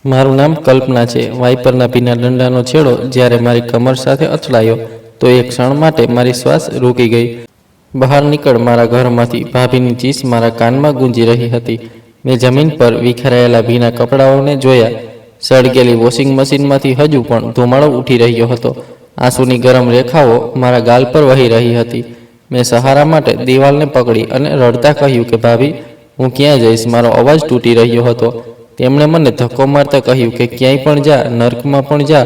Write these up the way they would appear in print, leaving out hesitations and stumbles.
મારું નામ કલ્પના છે। વાઇપરના ભીના દંડાનો છેડો જ્યારે મારી કમર સાથે અથડાયો તો એક ક્ષણ માટે મારી શ્વાસ રોકી ગઈ। બહાર નીકળ મારા ઘરમાંથી ભાભીની ચીસ મારા કાનમાં ગૂંજી રહી હતી। મેં જમીન પર વિખરાયેલા ભીના કપડાઓને જોયા। સળગેલી વોશિંગ મશીનમાંથી હજુ પણ ધુમાડો ઉઠી રહ્યો હતો। આંસુની ગરમ રેખાઓ મારા ગાલ પર વહી રહી હતી। મેં સહારા માટે દિવાલને પકડી અને રડતા કહ્યું કે ભાભી, હું ક્યાં જઈશ? મારો અવાજ તૂટી રહ્યો હતો। તેમણે મને ધક્કો મારતા કહ્યું કે ક્યાંય પણ જા, નર્કમાં પણ જા,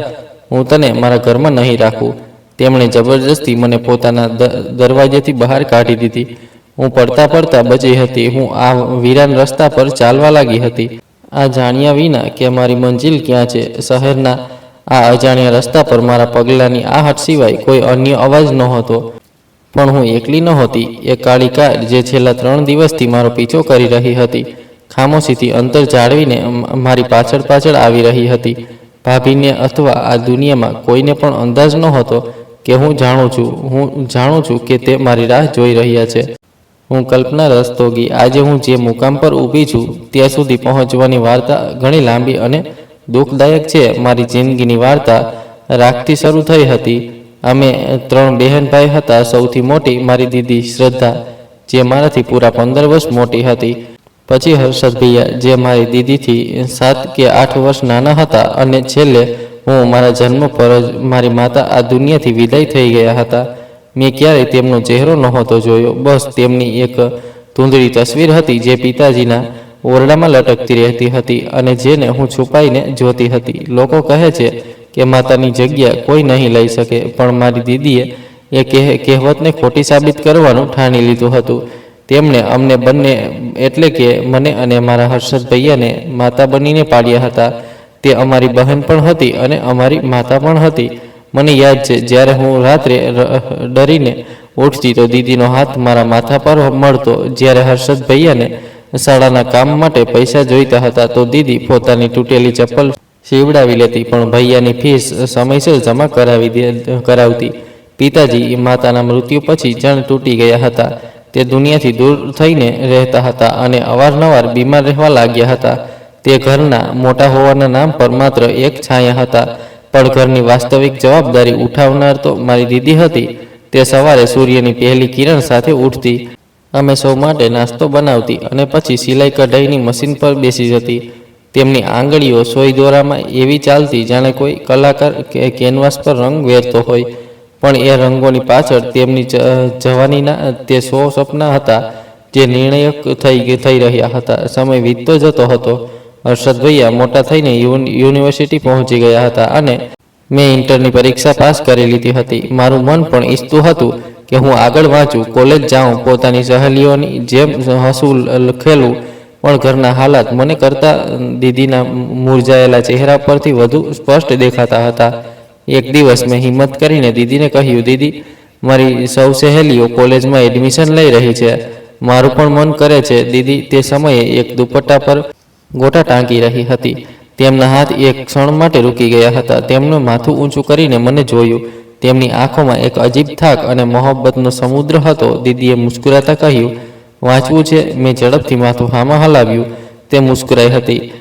હું તને મારા ઘરમાં નહીં રાખું। તેમણે જબરજસ્તી મને પોતાના દરવાજેથી બહાર કાઢી દીધી। હું પડતા પડતા બચી હતી। હું આ વીરાન રસ્તા પર ચાલવા લાગી હતી, આ જાણ્યા વિના કે મારી મંજિલ ક્યાં છે। શહેરના આ અજાણ્યા રસ્તા પર મારા પગલાંની આહટ સિવાય કોઈ અન્ય અવાજ નહોતો। પણ હું એકલી નહોતી। એ કાળી કાર જે છેલ્લા 3 દિવસથી મારો પીછો કરી રહી હતી, ખામોશીથી અંતર જાળવીને મારી પાછળ પાછળ આવી રહી હતી। ભાભીને અથવા આ દુનિયામાં કોઈને પણ અંદાજ નહોતો કે હું જાણું છું કે તે મારી રાહ જોઈ રહ્યા છે। હું કલ્પના રસ્તોગી। આજે હું જે મુકામ પર ઊભી છું ત્યાં સુધી પહોંચવાની વાર્તા ઘણી લાંબી અને દુઃખદાયક છે। મારી જિંદગીની વાર્તા રાખથી શરૂ થઈ હતી। અમે 3 બહેન ભાઈ હતા। સૌથી મોટી મારી દીદી શ્રદ્ધા, જે મારાથી પૂરા 15 વર્ષ મોટી હતી। પછી હર્ષદ ભૈયા, જે મારી દીદીથી 7 કે 8 વર્ષ નાના હતા। અને છેલ્લે હું મારા જન્મ પર જ મારી માતા આ દુનિયાથી વિદાય થઈ ગયા હતા। મેં ક્યારેય તેમનો ચહેરો નહોતો જોયો। બસ તેમની એક ધૂંધળી તસવીર હતી જે પિતાજીના ઓરડામાં લટકતી રહેતી હતી અને જેને હું છુપાઈને જોતી હતી। લોકો કહે છે કે માતાની જગ્યા કોઈ નહીં લઈ શકે, પણ મારી દીદીએ એ કહેવતને ખોટી સાબિત કરવાનું ઠાની લીધું હતું। તેમણે અમને બંને એટલે કે મને અને મારા હર્ષદ ભૈયાને માતા બનીને પાડ્યા હતા। તે અમારી બહેન પણ હતી અને અમારી માતા પણ હતી। મને યાદ છે, જ્યારે હું રાત્રે ડરીને ઉઠતી તો દીદીનો હાથ મારા માથા પર મળતો। જ્યારે હર્ષદ ભૈયાને શાળાના કામ માટે પૈસા જોઈતા હતા તો દીદી પોતાની તૂટેલી ચપ્પલ સીવડાવી લેતી, પણ ભૈયાની ફીસ સમયસર જમા કરાવતી। પિતાજી માતાના મૃત્યુ પછી જણ તૂટી ગયા હતા। તે દુનિયાથી દૂર થઈને રહેતા હતા અને અવારનવાર બીમાર રહેવા લાગ્યા હતા। તે ઘરના મોટા હોવાના નામ પર માત્ર એક છાયા હતા, પણ ઘરની વાસ્તવિક જવાબદારી ઉઠાવનાર તો મારી દીદી હતી। તે સવારે સૂર્યની પહેલી કિરણ સાથે ઉઠતી, અમે સૌ માટે નાસ્તો બનાવતી અને પછી સિલાઈ કઢાઈની મશીન પર બેસી જતી। તેમની આંગળીઓ સોય દોરામાં એવી ચાલતી જાણે કોઈ કલાકાર કેનવાસ પર રંગ વેરતો હોય, પણ એ રંગોની પાછળ તેમની જવાનીના તે 100 સપના હતા જે નિર્ણાયક થઈ રહ્યા હતા। સમય વીતતો જતો હતો। હર્ષદ ભૈયા મોટા થઈને યુનિવર્સિટી પહોંચી ગયા હતા અને મેં ઇન્ટરની પરીક્ષા પાસ કરી લીધી હતી। મારું મન પણ ઈચ્છતું હતું કે હું આગળ વાંચું, કોલેજ જાઉં, પોતાની સહેલીઓની જેમ હસું ખેલું, પણ ઘરના હાલાત મને કરતાં દીદીના મુરઝાયેલા ચહેરા પરથી વધુ સ્પષ્ટ દેખાતા હતા। એક દિવસ મેં હિંમત કરીને દીદીને કહ્યું, દીદી, મારી સૌ સહેલીઓ કોલેજમાં એડમિશન લઈ રહી છે, મારું પણ મન કરે છે। દીદી તે સમયે એક દુપટ્ટા પર ગોટા ટાંકી રહી હતી। તેમના હાથ એક ક્ષણ માટે રૂકી ગયા હતા। તેમણે માથું ઊંચું કરીને મને જોયું। તેમની આંખોમાં એક અજીબ થાક અને મોહબ્બતનો સમુદ્ર હતો। દીદીએ મુસ્કુરાતા કહ્યું, વાંચવું છે? મેં ઝડપથી માથું હામાં હલાવ્યું। તે મુસ્કુરાઈ હતી।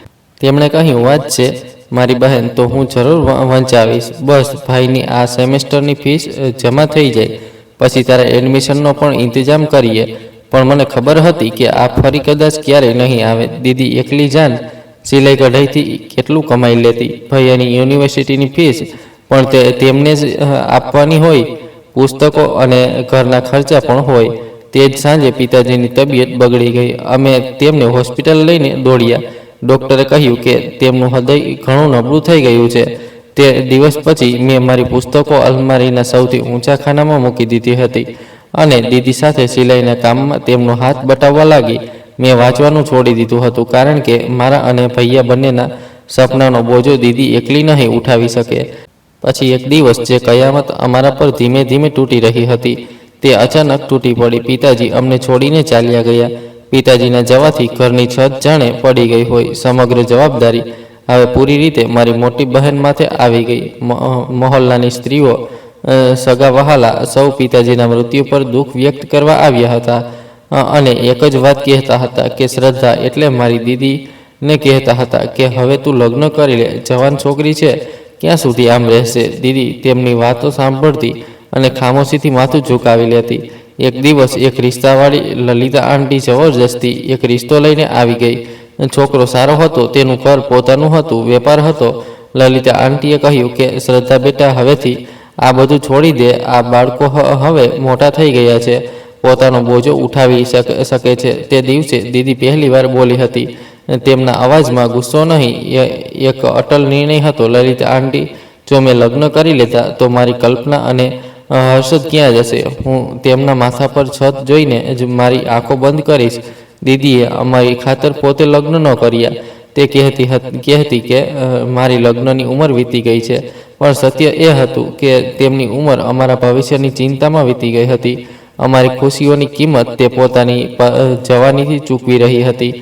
તેમણે કહ્યું, વાત છે મારી બહેન, તો હું જરૂર વંચાવીશ। બસ ભાઈની આ સેમેસ્ટરની ફીસ જમા થઈ જાય પછી તારા એડમિશનનો પણ ઇંતજામ કરીએ। પણ મને ખબર હતી કે આ ફરી કદાચ ક્યારેય નહીં આવે। દીદી એકલી જાન સિલાઈ કઢાઈથી કેટલું કમાઈ લેતી। ભૈયાની યુનિવર્સિટીની ફીસ પણ તેમને જ આપવાની હોય, પુસ્તકો અને ઘરના ખર્ચા પણ હોય। તે જ સાંજે પિતાજીની તબિયત બગડી ગઈ। અમે તેમને હોસ્પિટલ લઈને દોડ્યા। ડૉક્ટરે કહ્યું કે તેમનું હૃદય ઘણું નબળું થઈ ગયું છે। તે દિવસ પછી મેં મારી પુસ્તકો અલમારીના સૌથી ઊંચા ખાનામાં મૂકી દીધી હતી અને દીદી સાથે સિલાઈના કામમાં તેમનો હાથ બટાવવા લાગી। મેં વાંચવાનું છોડી દીધું હતું, કારણ કે મારા અને ભૈયા બંનેના સપનાનો બોજો દીદી એકલી નહીં ઉઠાવી શકે। પછી એક દિવસ જે કયામત અમારા પર ધીમે ધીમે તૂટી રહી હતી તે અચાનક તૂટી પડી। પિતાજી અમને છોડીને ચાલ્યા ગયા। પિતાજીના જવાથી ઘરની છત જાણે પડી ગઈ હોય। સમગ્ર જવાબદારી હવે પૂરી રીતે મારી મોટી બહેન માથે આવી ગઈ। મહોલ્લાની સ્ત્રીઓ, સગા વહાલા સૌ પિતાજીના મૃત્યુ પર દુઃખ વ્યક્ત કરવા આવ્યા હતા અને એક જ વાત કહેતા હતા કે શ્રદ્ધા એટલે મારી દીદી ને કહેતા હતા કે હવે તું લગ્ન કરી લે, જવાન છોકરી છે, ક્યાં સુધી આમ રહેશે? દીદી તેમની વાતો સાંભળતી અને ખામોશીથી માથું ઝુકાવી લેતી. એક દિવસ એક રિશ્તાવાળી લલિતા આંટી જબરજસ્તી એક રિશ્તો લઈને આવી ગઈ. છોકરો સારો હતો, તેનું ઘર પોતાનું હતું, વેપાર હતો. લલિતા આંટીએ કહ્યું કે શ્રદ્ધા બેટા, હવેથી આ બધું છોડી દે. આ બાળકો હવે મોટા થઈ ગયા છે, પોતાનો બોજો ઉઠાવી શકે છે. તે દિવસે દીદી પહેલી વાર બોલી હતી. તેમના અવાજમાં ગુસ્સો નહીં, એક અટલ નિર્ણય હતો. લલિતા આંટી, જો મેં લગ્ન કરી લેતા તો મારી કલ્પના અને હર્ષદ ક્યાં જશે? હું તેમના માથા પર છત જોઈને જ મારી આંખો બંધ કરીશ. દીદીએ અમારી ખાતર પોતે લગ્ન ન કર્યા. તે કહેતી કે મારી લગ્નની ઉંમર વીતી ગઈ છે, પણ સત્ય એ હતું કે તેમની ઉંમર અમારા ભવિષ્યની ચિંતામાં વીતી ગઈ હતી. અમારી ખુશીઓની કિંમત તે પોતાની જવાનીથી ચૂકવી રહી હતી.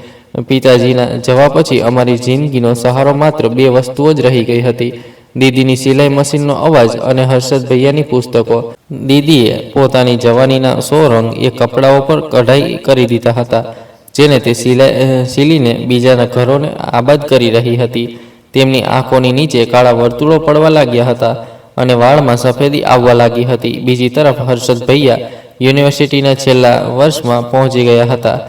પિતાજીના જવા પછી અમારી જિંદગીનો સહારો માત્ર 2 વસ્તુઓ જ રહી ગઈ હતી: દીદીની સિલાઈ મશીનનો અવાજ અને હર્ષદ ભૈયાની પુસ્તકો. દીદીએ પોતાની જવાનીના 100 રંગ એ કપડાઓ પર કઢાઈ કરી દીધા હતા, જેને તે સીલીને બીજાના ઘરોને આબાદ કરી રહી હતી. તેમની આંખોની નીચે કાળા વર્તુળો પડવા લાગ્યા હતા અને વાળમાં સફેદી આવવા લાગી હતી. બીજી તરફ હર્ષદ ભૈયા યુનિવર્સિટીના છેલ્લા વર્ષમાં પહોંચી ગયા હતા.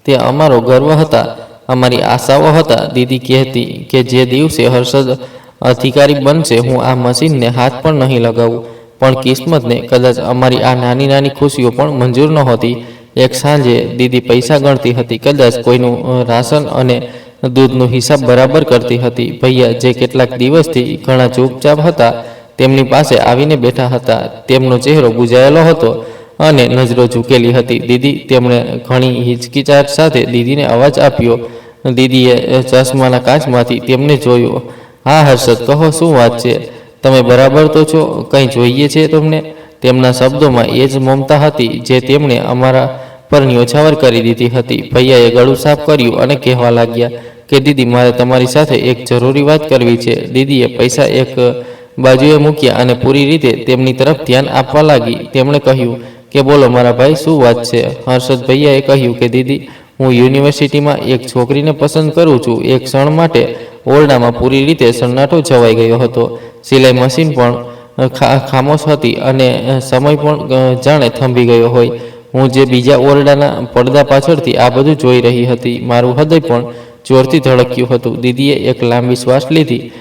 તે અમારો ગર્વ હતા, અમારી આશાઓ હતા. દીદી કહેતી કે જે દિવસે હર્ષદ અધિકારી બનશે, હું આ મશીનને હાથ પણ નહીં લગાવું. પણ કિસ્મતને કદાચ અમારી આ નાની નાની ખુશીઓ પણ મંજૂર નહોતી. એક સાંજે દીદી પૈસા ગણતી હતી, કદાચ કોઈનું રાશન અને દૂધનો હિસાબ બરાબર કરતી હતી. ભૈયા, જે કેટલાક દિવસથી ઘણા ચૂપચાપ હતા, તેમની પાસે આવીને બેઠા હતા. તેમનો ચહેરો ગુંજાયેલો હતો અને નજરો ઝૂકેલી હતી. દીદી, તેમણે ઘણી હિચકિચાટ સાથે દીદીને અવાજ આપ્યો. દીદીએ ચશ્માના કાચમાંથી તેમને જોયું. હા હર્ષદ, કહો, શું વાત છે? તમે બરાબર તો છો? કંઈ જોઈએ છે તમને? તેમના શબ્દોમાં એ જ મમતા હતી જે તેમણે અમારા પર ન્યોછાવર કરી દીધી હતી. ભૈયાએ ગળું સાફ કર્યું અને કહેવા લાગ્યા કે દીદી, મારે તમારી સાથે એક જરૂરી વાત કરવી છે. દીદીએ પૈસા એક બાજુએ મૂક્યા અને પૂરી રીતે તેમની તરફ ધ્યાન આપવા લાગી. તેમણે કહ્યું કે બોલો મારા ભાઈ, શું વાત છે? હર્ષદ ભૈયાએ કહ્યું કે દીદી, હું યુનિવર્સિટીમાં એક છોકરીને પસંદ કરું છું. એક ક્ષણ માટે ઓરડામાં પૂરી રીતે સન્નાટો છવાઈ ગયો હતો. સિલાઈ મશીન પણ ખામોશ હતી અને સમય પણ જાણે થંભી ગયો હોય. હું જે બીજા ઓરડાના પડદા પાછળથી આ બધું જોઈ રહી હતી. મારું હૃદય પણ જોરથી ધડક્યું હતું. દીદીએ એક લાંબી શ્વાસ લીધી.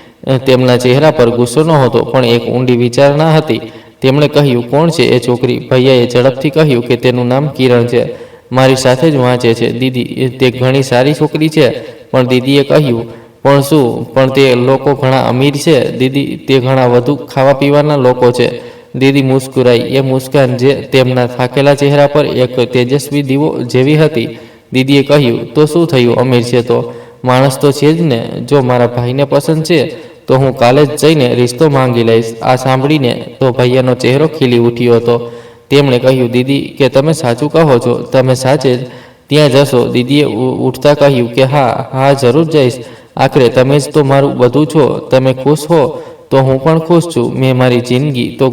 તેમના ચહેરા પર ગુસ્સો નહોતો, પણ એક ઊંડી વિચારણા હતી. તેમણે કહ્યું, કોણ છે એ છોકરી? ભૈયાએ ઝડપથી કહ્યું કે તેનું નામ કિરણ છે, મારી સાથે જ વાંચે છે. દીદી, તે ઘણી સારી છોકરી છે. પણ દીદીએ કહ્યું, પણ શું? પણ તે લોકો ઘણા અમીર છે. દીદી, તે ઘણા વધુ ખાવા પીવાના લોકો છે. દીદી મુસ્કુરાઈ. એ મુસ્કાન જે તેમના થાકેલા ચહેરા પર એક તેજસ્વી દીવો જેવી હતી. દીદીએ કહ્યું, તો શું થયું? અમીર છે તો માણસ તો છે જ ને. જો મારા ભાઈને પસંદ છે તો હું કાલે જ જઈને રિશ્તો માંગી લઈશ. આ સાંભળીને તો ભૈયાનો ચહેરો ખીલી ઉઠ્યો હતો. તેમણે કહ્યું, દીદી, કે તમે સાચું કહો છો? તમે સાચે જ ત્યાં જશો? દીદીએ ઉઠતા કહ્યું કે હા, જરૂર જઈશ. આખરે તમે જ તો મારું બધું છો. તમે ખુશ હો તો હું પણ ખુશ છું. મેં મારી જિંદગી તો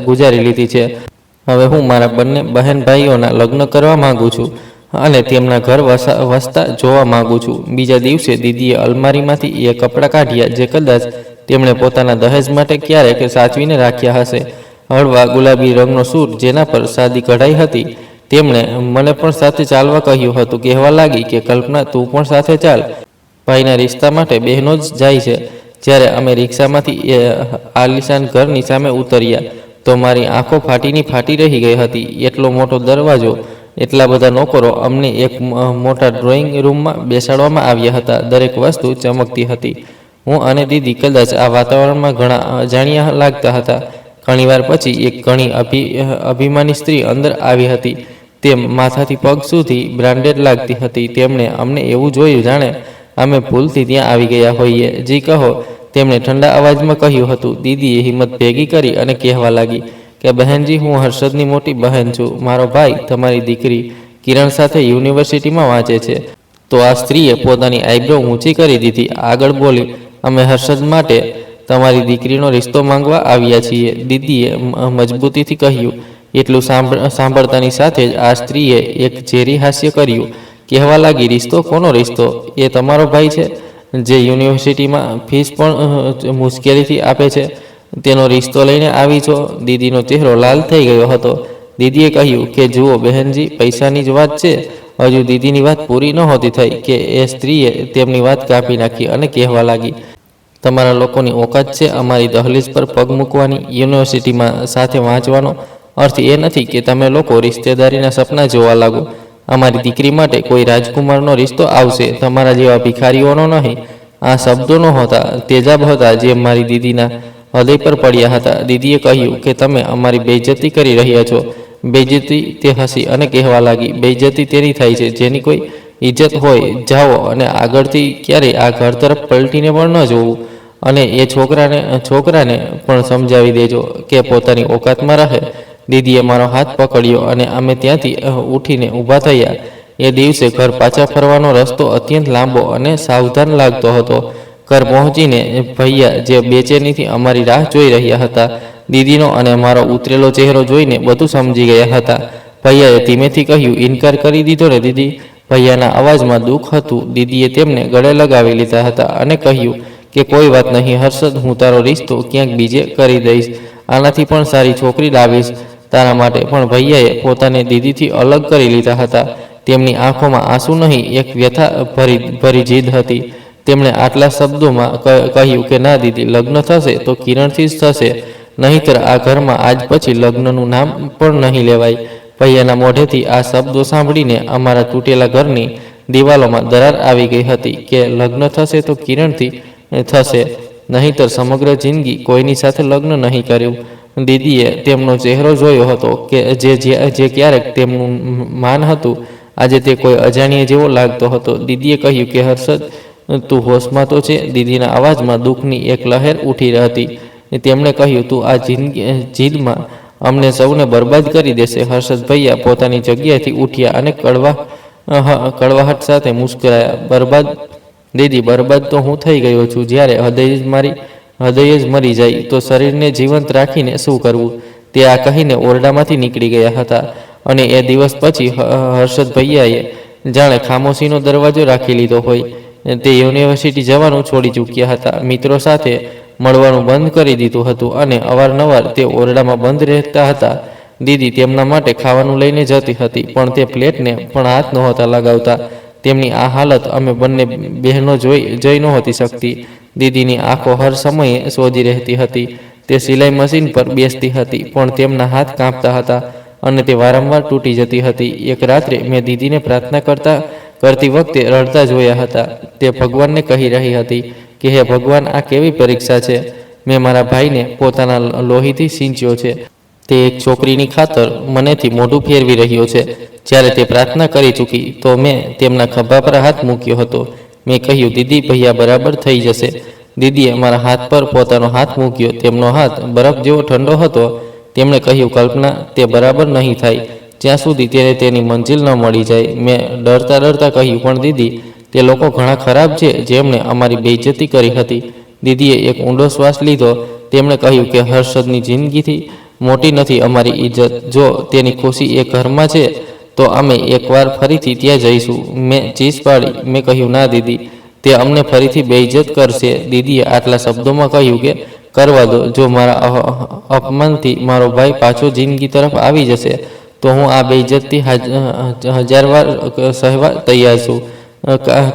ગુજારી લીધી છે. હવે હું મારા બંને બહેન ભાઈઓના લગ્ન કરવા માંગુ છું અને તેમના ઘર વસતા જોવા માંગુ છું. બીજા દિવસે દીદીએ અલમારીમાંથી એ કપડાં કાઢ્યા જે કદાચ તેમણે પોતાના દહેજ માટે ક્યારેક સાચવીને રાખ્યા હશે. હળવા ગુલાબી રંગનો સૂટ જેના પર સાદી કઢાઈ હતી. તેમણે મને પણ સાથે ચાલવા કહ્યું હતું. કહેવા લાગી કે કલ્પના, તું પણ સાથે ચાલ. ભાઈના રિશ્તા માટે બહેનો જ જાય છે. જ્યારે અમે રિક્ષામાંથી આલિશાન ઘરની સામે ઉતર્યા તો મારી આંખો ફાટી રહી ગઈ હતી. એટલો મોટો દરવાજો, એટલા બધા નોકરો. અમને એક મોટા ડ્રોઈંગ રૂમમાં બેસાડવામાં આવ્યા હતા. દરેક વસ્તુ ચમકતી હતી. હું અને દીદી કદાચ આ વાતાવરણમાં ઘણા અજાણ્યા લાગતા હતા. ઘણીવાર પછી એક ઘણી અભિમાની સ્ત્રી અંદર આવી હતી. તે માથાથી પગ સુધી બ્રાન્ડેડ લાગતી હતી. તેમણે અમને એવું જોયું જાણે અમે ભૂલથી ત્યાં આવી ગયા હોઈએ. જી કહો, તેમણે ઠંડા અવાજમાં કહ્યું હતું. દીદીએ હિંમત ભેગી કરી અને કહેવા લાગી કે બહેનજી, હું હર્ષદની મોટી બહેન છું. મારો ભાઈ તમારી દીકરી કિરણ સાથે યુનિવર્સિટીમાં વાંચે છે. તો આ સ્ત્રીએ પોતાની આઈબ્રો ઊંચી કરી દીધી. આગળ બોલી, અમે હર્ષદ માટે તમારી દીકરીનો રિશ્તો માંગવા આવ્યા છીએ. દીદીએ મજબૂતીથી કહ્યું. એટલું સાંભળતાની સાથે જ આ સ્ત્રીએ એક ઝેરી હાસ્ય કર્યું. કહેવા લાગી, રિશ્તો? કોનો રિશ્તો? એ તમારો ભાઈ છે જે યુનિવર્સિટીમાં ફીસ પણ મુશ્કેલીથી આપે છે, તેનો રિશ્તો લઈને આવી છો? દીદીનો ચહેરો લાલ થઈ ગયો હતો. દીદીએ કહ્યું કે જુઓ બહેનજી, પૈસાની જ વાત છે. હજુ દીદીની વાત પૂરી નહોતી થઈ કે એ સ્ત્રીએ તેમની વાત કાપી નાખી અને કહેવા લાગી, તમારા લોકોની ઓકાત છે અમારી દહલીજ પર પગ મૂકવાની? યુનિવર્સિટીમાં સાથે વાંચવાનો અર્થ એ નથી કે તમે લોકો રિશ્તેદારીના સપના જોવા લાગો. અમારી દીકરી માટે કોઈ રાજકુમારનો રિશ્તો આવશે, તમારા જેવા ભિખારીઓનો નહીં. આ શબ્દો નહોતા, તેજાબ હતા જે મારી દીદીના હૃદય પર પડ્યા હતા. દીદીએ કહ્યું કે તમે અમારી બેઇજ્જતી કરી રહ્યા છો. બેઇજ્જતી? તે હસી અને કહેવા લાગી, બેઇજ્જતી તેની થાય છે જેની કોઈ ઇજ્જત હોય. જાઓ અને આગળથી ક્યારેય આ ઘર તરફ પલટીને પણ ન જોવું. અને એ છોકરાને પણ સમજાવી દેજો કે પોતાની ઓકાતમાં રહે. દીદીએ મારો હાથ પકડ્યો અને અમે ત્યાંથી ઉઠીને ઊભા થયા. એ દિવસે ઘર પાછા ફરવાનો રસ્તો અત્યંત લાંબો અને સાવધાન લાગતો હતો. ઘર પહોંચીને ભૈયા જે બેચેનીથી અમારી રાહ જોઈ રહ્યા હતા, દીદીનો અને મારો ઉતરેલો ચહેરો જોઈને બધું સમજી ગયા હતા. ભૈયાએ ધીમેથી કહ્યું, ઇનકાર કરી દીધો ને દીદી? ભૈયાના અવાજમાં દુઃખ હતું. દીદીએ તેમને ગળે લગાવી લીધા હતા અને કહ્યું કે કોઈ વાત નહીં હર્ષદ, હું તારો રિશ્તો ક્યાંક બીજે કરી દઈશ. આનાથી પણ સારી છોકરી લાવીશ તારા માટે. પણ ભૈયાએ પોતાને દીદીથી અલગ કરી લીધા હતા. તેમની આંખોમાં આંસુ નહીં, એક વ્યથા ભરી જીદ હતી. તેમણે આટલા શબ્દોમાં કહ્યું કે ના દીદી, લગ્ન થશે તો કિરણથી જ થશે, નહીંતર આ ઘરમાં આજ પછી લગ્નનું નામ પણ નહીં લેવાય. ભૈયાના મોઢેથી આ શબ્દો સાંભળીને અમારા તૂટેલા ઘરની દિવાલોમાં દરાર આવી ગઈ હતી કે લગ્ન થશે તો કિરણથી થશે, નહીંતર સમગ્ર જિંદગી કોઈની સાથે લગ્ન નહીં કર્યું. દીદીએ તેમનો ચહેરો જોયો હતો કે જે ક્યારેક તેમનું માન હતું, આજે તે કોઈ અજાણ્યા જેવો લાગતો હતો. દીદીએ કહ્યું કે હર્ષદ, તું હોશમાં તો છે? દીદીના અવાજમાં દુઃખની એક લહેર ઉઠી હતી. તેમણે કહ્યું, તું આ જીદમાં અમને સૌને બરબાદ કરી દેશે. હર્ષદ ભૈયા પોતાની જગ્યાએથી ઉઠ્યા અને કડવાહટ સાથે મુસ્કરાયા. બરબાદ? દીદી, બરબાદ તો હું થઈ ગયો છું. જ્યારે હૃદય જ મરી જાય તો શરીરને જીવંત રાખીને શું કરવું? તે આ કહીને ઓરડામાંથી નીકળી ગયા હતા. અને એ દિવસ પછી હર્ષદ ભૈયાએ જાણે ખામોશીનો દરવાજો રાખી લીધો હોય. તે યુનિવર્સિટી જવાનું છોડી ચૂક્યા હતા, મિત્રો સાથે મળવાનું બંધ કરી દીધું હતું અને અવારનવાર તે ઓરડામાં બંધ રહેતા હતા. દીદી તેમના માટે ખાવાનું લઈને જતી હતી, પણ તે પ્લેટને પણ હાથ નહોતા લગાવતા. તેમની આ હાલત અમે બંને બહેનો જોઈ નહોતી શકતી. દીદીની આંખો હર સમયે સોજી રહેતી હતી. તે સિલાઈ મશીન પર બેસતી હતી, પણ તેમના હાથ કાંપતા હતા અને તે વારંવાર તૂટી જતી હતી. એક રાત્રે મેં દીદીને પ્રાર્થના કરતી વખતે રડતા જોયા હતા. તે ભગવાનને કહી રહી હતી કે હે ભગવાન, આ કેવી પરીક્ષા છે? મેં મારા ભાઈને પોતાના લોહીથી સિંચ્યો છે. તે એક છોકરીની ખાતર મનેથી મોઢું ફેરવી રહ્યો છે. જ્યારે તે પ્રાર્થના કરી ચૂકી તો મેં તેમના ખભા પર હાથ મૂક્યો હતો. મેં કહ્યું, દીદી, ભૈયા બરાબર થઈ જશે. દીદીએ મારા હાથ પર પોતાનો હાથ મૂક્યો. તેમનો હાથ બરફ જેવો ઠંડો હતો. તેમણે કહ્યું, કલ્પના, તે બરાબર નહીં થાય જ્યાં સુધી તેને તેની મંજિલ ન મળી જાય. મેં ડરતા કહ્યું, પણ દીદી, તે લોકો ઘણા ખરાબ છે જેમણે અમારી બેઇજ્જતી કરી હતી. દીદીએ એક ઊંડો શ્વાસ લીધો. તેમણે કહ્યું કે હર્ષદની જિંદગીથી મોટી નથી અમારી ઇજ્જત. જો તેની ખુશી એ ઘરમાં છે તો અમે એકવાર ફરીથી ત્યાં જઈશું. મેં ચીસ પાડી. મેં કહ્યું, ના દીદી, તે અમને ફરીથી બેઇજ્જત કરશે. દીદીએ આટલા શબ્દોમાં કહ્યું કે કરવા દો. જો મારા અપમાનથી મારો ભાઈ પાછો જિંદગી તરફ આવી જશે તો હું આ બેઇજ્જતથી 1000 વાર સહેવા તૈયાર છું.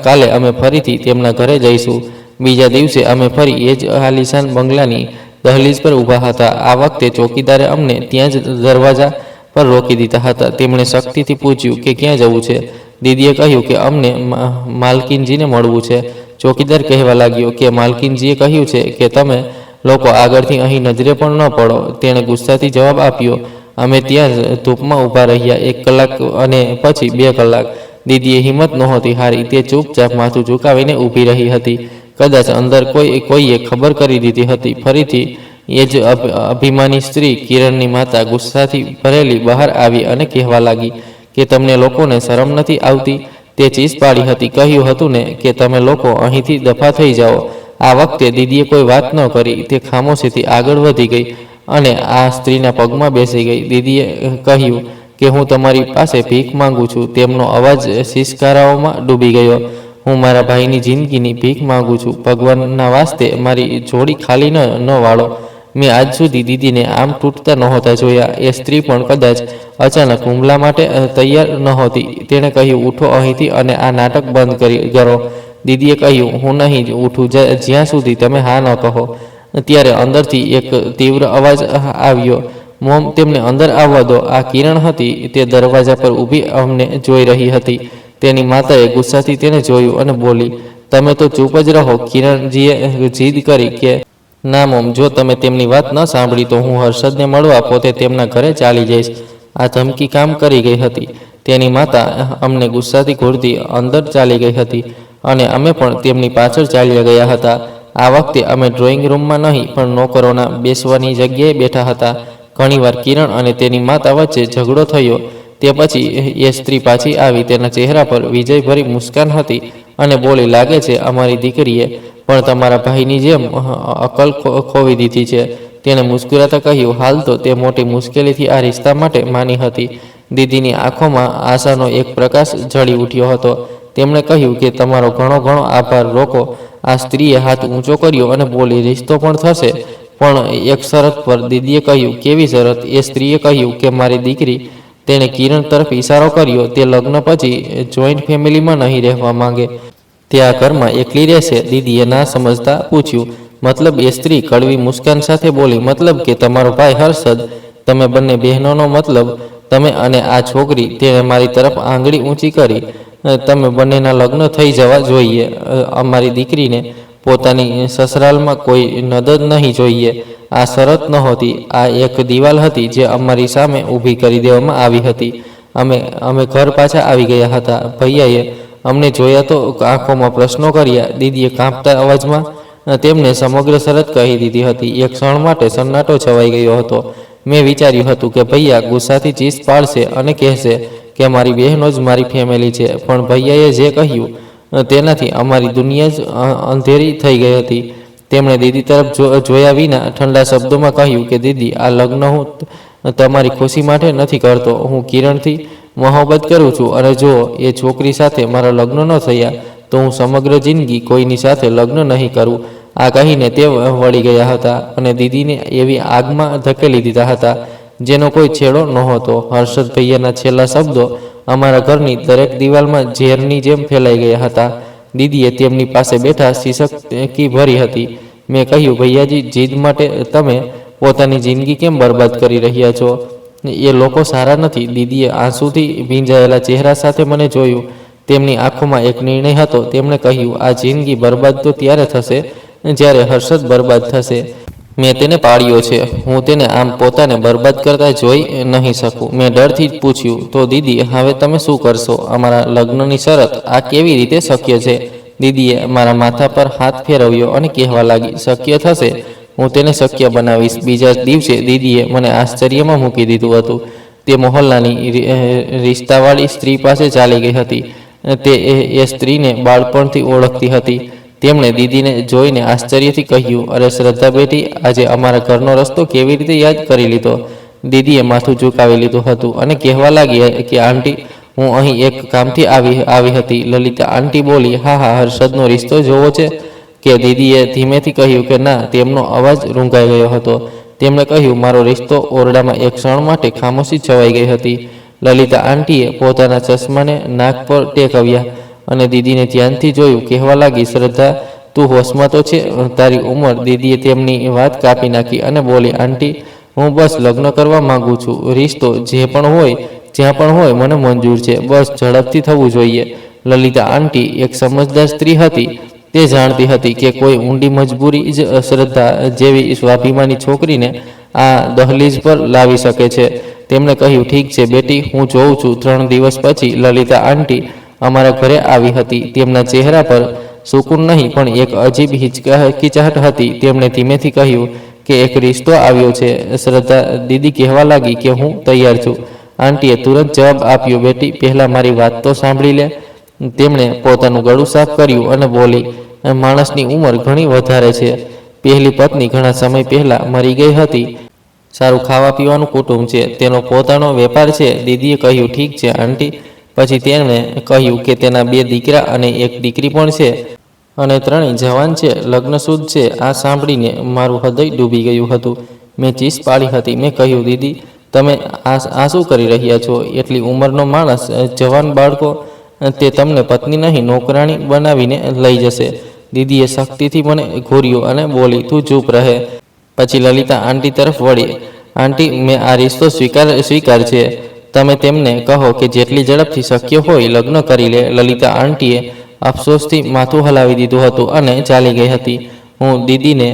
કાલે અમે ફરીથી તેમના ઘરે જઈશું. બીજા દિવસે અમે ફરી એ જ આલિશાન બંગલાની દહલીજ પર ઊભા હતા. આ વખતે ચોકીદારે અમને ત્યાં જ દરવાજા પર રોકી દીધા હતા. તેમણે શક્તિથી પૂછ્યું કે ક્યાં જવું છે. દીદીએ કહ્યું કે અમને માલકીનજીને મળવું છે. ચોકીદાર કહેવા લાગ્યો કે માલકીનજીએ કહ્યું છે કે તમે લોકો આગળથી અહીં નજરે પણ ન પડો. તેણે ગુસ્સાથી જવાબ આપ્યો. અમે ત્યાં ધૂપમાં ઊભા રહ્યા 1 કલાક અને પછી 2 કલાક. દીદીએ હિંમત નહોતી હારી. તે ચૂપચાપ માથું ઝુકાવીને ઊભી રહી હતી. કદાચ અંદર કોઈએ ખબર કરી દીધી હતી. ફરીથી એ જ અભિમાની સ્ત્રી, કિરણની માતા, ગુસ્સાથી ભરેલી બહાર આવી અને કહેવા લાગી કે તમને લોકોને શરમ નથી આવતી? તે ચીસ પાડી હતી. કહ્યું હતું ને કે તમે લોકો અહીંથી દફા થઈ જાઓ. આ વખતે દીદીએ કોઈ વાત ન કરી. તે ખામોશીથી આગળ વધી ગઈ અને આ સ્ત્રીના પગમાં બેસી ગઈ. દીદીએ કહ્યું કે હું તમારી પાસે ભીખ માંગુ છું. તેમનો અવાજ શિષ્કારાઓમાં ડૂબી ગયો. હું મારા ભાઈની જિંદગીની ભીખ માંગુ છું. ભગવાનના વાસ્તે મારી જોડી ખાલી ન વાળો. મેં આજ સુધી દીદીને આમ તૂટતા નહોતા જોયા. એ સ્ત્રી પણ કદાચ અચાનક હુમલા માટે તૈયાર નહોતી. તેણે કહ્યું, ઉઠો અહીંથી અને આ નાટક બંધ કરો. દીદીએ કહ્યું, હું નહીં ઉઠું જ્યાં સુધી તમે હા ન કહો. ત્યારે અંદરથી એક તીવ્ર અવાજ આવ્યો, મોમ, તેમને અંદર આવવા દો. આ કિરણ હતી. તે દરવાજા પર ઊભી અમને જોઈ રહી હતી. તેની માતાએ ગુસ્સાથી તેને જોયું અને બોલી, તમે તો ચૂપ જ રહો. કિરણજીએ જીદ કરી કે ના મોમ, જો તમે તેમની વાત ન સાંભળી તો હું હર્ષદને મળવા પોતે તેમના ઘરે ચાલી જઈશ. આ ધમકી કામ કરી ગઈ હતી. તેની માતા અમને ગુસ્સાથી ઘૂરતી અંદર ચાલી ગઈ હતી અને અમે પણ તેમની પાછળ ચાલ્યા ગયા હતા. આ વખતે અમે ડ્રોઈંગ રૂમમાં નહીં પણ નોકરોના બેસવાની જગ્યાએ બેઠા હતા. ઘણીવાર કિરણ અને તેની માતા વચ્ચે ઝઘડો થયો. તે પછી એ સ્ત્રી પાછી આવી. તેના ચહેરા પર વિજયભરી મુસ્કાન હતી અને બોલી, લાગે છે અમારી દીકરીએ પણ તમારા ભાઈની જેમ અકલ ખોવી દીધી છે. તેણે મુસ્કુરાતા કહ્યું, હાલ તો તે મોટી મુશ્કેલીથી આ રિશ્તા માટે માની હતી. દીદીની આંખોમાં આશાનો એક પ્રકાશ ઝળી ઉઠ્યો હતો. તેમણે કહ્યું કે તમારો ઘણો ઘણો આભાર. રોકો. આ સ્ત્રીએ હાથ ઊંચો કર્યો અને બોલી, રિશ્તો પણ થશે, પણ એક શરત પર. દીદીએ કહ્યું, કેવી શરત? એ સ્ત્રીએ કહ્યું કે મારી દીકરી, તેણે કિરણ તરફ ઈશારો કર્યો, તે લગ્ન પછી જોઈન્ટ ફેમિલીમાં નહીં રહેવા માંગે. તે આ ઘરમાં એકલી રહેશે. દીદીએ ના સમજતા પૂછ્યું, મતલબ? એ સ્ત્રી કડવી મુસ્કાન સાથે બોલી, મતલબ કે તમારો ભાઈ હર્ષદ, તમે બંને બહેનોનો મતલબ તમે અને આ છોકરી. તેણે મારી તરફ આંગળી ઊંચી કરી. તમે બંનેના લગ્ન થઈ જવા જોઈએ. અમારી દીકરીને પોતાની સસરાલમાં કોઈ નદદ નહીં જોઈએ. આ શરત નહોતી, આ એક દિવાલ હતી જે અમારી સામે ઊભી કરી દેવામાં આવી હતી. અમે ઘર પાછા આવી ગયા હતા. ભૈયાએ અમને જોયા તો આંખોમાં પ્રશ્નો કર્યા. દીદીએ કાંપતા અવાજમાં તેમને સમગ્ર શરત કહી દીધી હતી. એક ક્ષણ માટે સન્નાટો છવાઈ ગયો હતો. મેં વિચાર્યું હતું કે ભૈયા ગુસ્સાથી ચીસ પાડશે અને કહેશે કે મારી બહેનો જ મારી ફેમિલી છે. પણ ભૈયાએ જે કહ્યું તેનાથી અમારી દુનિયા જ અંધેરી થઈ ગઈ હતી. તેમણે દીદી તરફ જોયા વિના ઠંડા શબ્દોમાં કહ્યું કે દીદી, આ લગ્ન હું તમારી ખુશી માટે નથી કરતો. હું કિરણથી મોહબ્બત કરું છું અને જો એ છોકરી સાથે મારા લગ્ન ન થયા તો હું સમગ્ર જિંદગી કોઈની સાથે લગ્ન નહીં કરું. આ કહીને તે વળી ગયા હતા અને દીદીને એવી આગમાં ધકેલી દીધા હતા જેનો કોઈ છેડો નહોતો. હર્ષદ ભૈયાના છેલ્લા શબ્દો અમારા ઘરની દરેક દિવાલમાં ઝેરની જેમ ફેલાઈ ગયા હતા. દીદીએ તેમની પાસે બેઠા શિશકી ભરી હતી. મેં કહ્યું, ભૈયાજી, જીદ માટે તમે પોતાની જિંદગી કેમ બરબાદ કરી રહ્યા છો? એ લોકો સારા નથી. દીદીએ આંસુથી ભીંજાયેલા ચહેરા સાથે મને જોયું. તેમની આંખોમાં એક નિર્ણય હતો. તેમણે કહ્યું, આ જિંદગી બરબાદ તો ત્યારે થશે જ્યારે હર્ષદ બરબાદ થશે. મેં તેને પાળ્યો છે. હું તેને આમ પોતાને બરબાદ કરતા જોઈ નહીં શકું. મેં ડરથી જ પૂછ્યું, તો દીદી, હવે તમે શું કરશો? અમારા લગ્નની શરત આ કેવી રીતે શક્ય છે? દીદીએ મારા માથા પર હાથ ફેરવ્યો અને કહેવા લાગી, શક્ય થશે. હું તેને શક્ય બનાવીશ. બીજા દિવસે દીદીએ મને આશ્ચર્યમાં મૂકી દીધું હતું. તે મોહલ્લાની રિશ્તાવાળી સ્ત્રી પાસે ચાલી ગઈ હતી. તે એ સ્ત્રીને બાળપણથી ઓળખતી હતી. તેમણે દીદીને જોઈને આશ્ચર્યથી કહ્યું, અરે શ્રદ્ધા બેટી, આજે અમારા ઘરનો રસ્તો કેવી રીતે યાદ કરી લીધો? દીદીએ માથું ઝુકાવી લીધું હતું અને કહેવા લાગી કે આંટી, હું અહીં એક કામથી આવી હતી. લલિતા આંટી બોલી, હા હા, હર્ષદનો રિશ્તો જોવો છે કે? દીદીએ ધીમેથી કહ્યું કે ના. તેમનો અવાજ રૂંઘાઈ ગયો હતો. તેમણે કહ્યું, મારો રિશ્તો. ઓરડામાં એક ક્ષણ માટે ખામોશી છવાઈ ગઈ હતી. લલિતા આંટીએ પોતાના ચશ્માને નાક પર ટેકવ્યા અને દીદીને ધ્યાનથી જોયું. કહેવા લાગી, શ્રદ્ધા, તું હોશમાં તો છે? તારી ઉંમર? દીદીએ તેમની વાત કાપી નાખી અને બોલી, આંટી, હું બસ લગ્ન કરવા માંગુ છું. રિશ્તો જે પણ હોય, જ્યાં પણ હોય, મને મંજૂર છે. બસ ઝડપથી થવું જોઈએ. લલિતા આંટી એક સમજદાર સ્ત્રી હતી. તે જાણતી હતી કે કોઈ ઊંડી મજબૂરી જ શ્રદ્ધા જેવી સ્વાભિમાની છોકરીને આ દહલીજ પર લાવી શકે છે. તેમણે કહ્યું, ઠીક છે બેટી, હું જોઉં છું. 3 દિવસ પછી લલિતા આંટી અમારા ઘરે આવી હતી. તેમના ચહેરા પર સુકૂન નહીં પણ એક અજીબ હિચકિચાહટ હતી. તેમણે ધીમેથી કહ્યું કે એક રિશ્તો આવ્યો છે. શ્રદ્ધા દીદી કહેવા લાગી કે હું તૈયાર છું. આંટીએ તુરંત જવાબ આપ્યો, બેટી, પહેલાં મારી વાત તો સાંભળી લે. તેમણે પોતાનું ગળું સાફ કર્યું અને બોલી, માણસની ઉંમર ઘણી વધારે છે. પહેલી પત્ની ઘણા સમય પહેલાં મરી ગઈ હતી. સારું ખાવા પીવાનું કુટુંબ છે, તેનો પોતાનો વેપાર છે. દીદીએ કહ્યું, ઠીક છે આંટી. પછી તેમણે કહ્યું કે તેના 2 દીકરા અને 1 દીકરી પણ છે અને ત્રણેય જવાન છે, લગ્ન શુદ્ધ છે. આ સાંભળીને મારું હૃદય ડૂબી ગયું હતું. મેં ચીસ પાડી હતી. મેં કહ્યું, દીદી તમે આ શું કરી રહ્યા છો? એટલી ઉંમરનો માણસ, જવાન બાળકો, તે તમને પત્ની નહીં નોકરાણી બનાવીને લઈ જશે. દીદીએ શક્તિથી મને ઘૂર્યું અને બોલી, તું ચૂપ રહે. પછી લલિતા આંટી તરફ વળી, આંટી મેં આ રિશ્તો સ્વીકાર છે. તમે તેમને કહો કે જેટલી ઝડપથી શક્ય હોય લગ્ન કરી લે. લલિતા આંટીએ અફસોસથી માથું હલાવી દીધું હતું અને ચાલી ગઈ હતી. હું દીદીને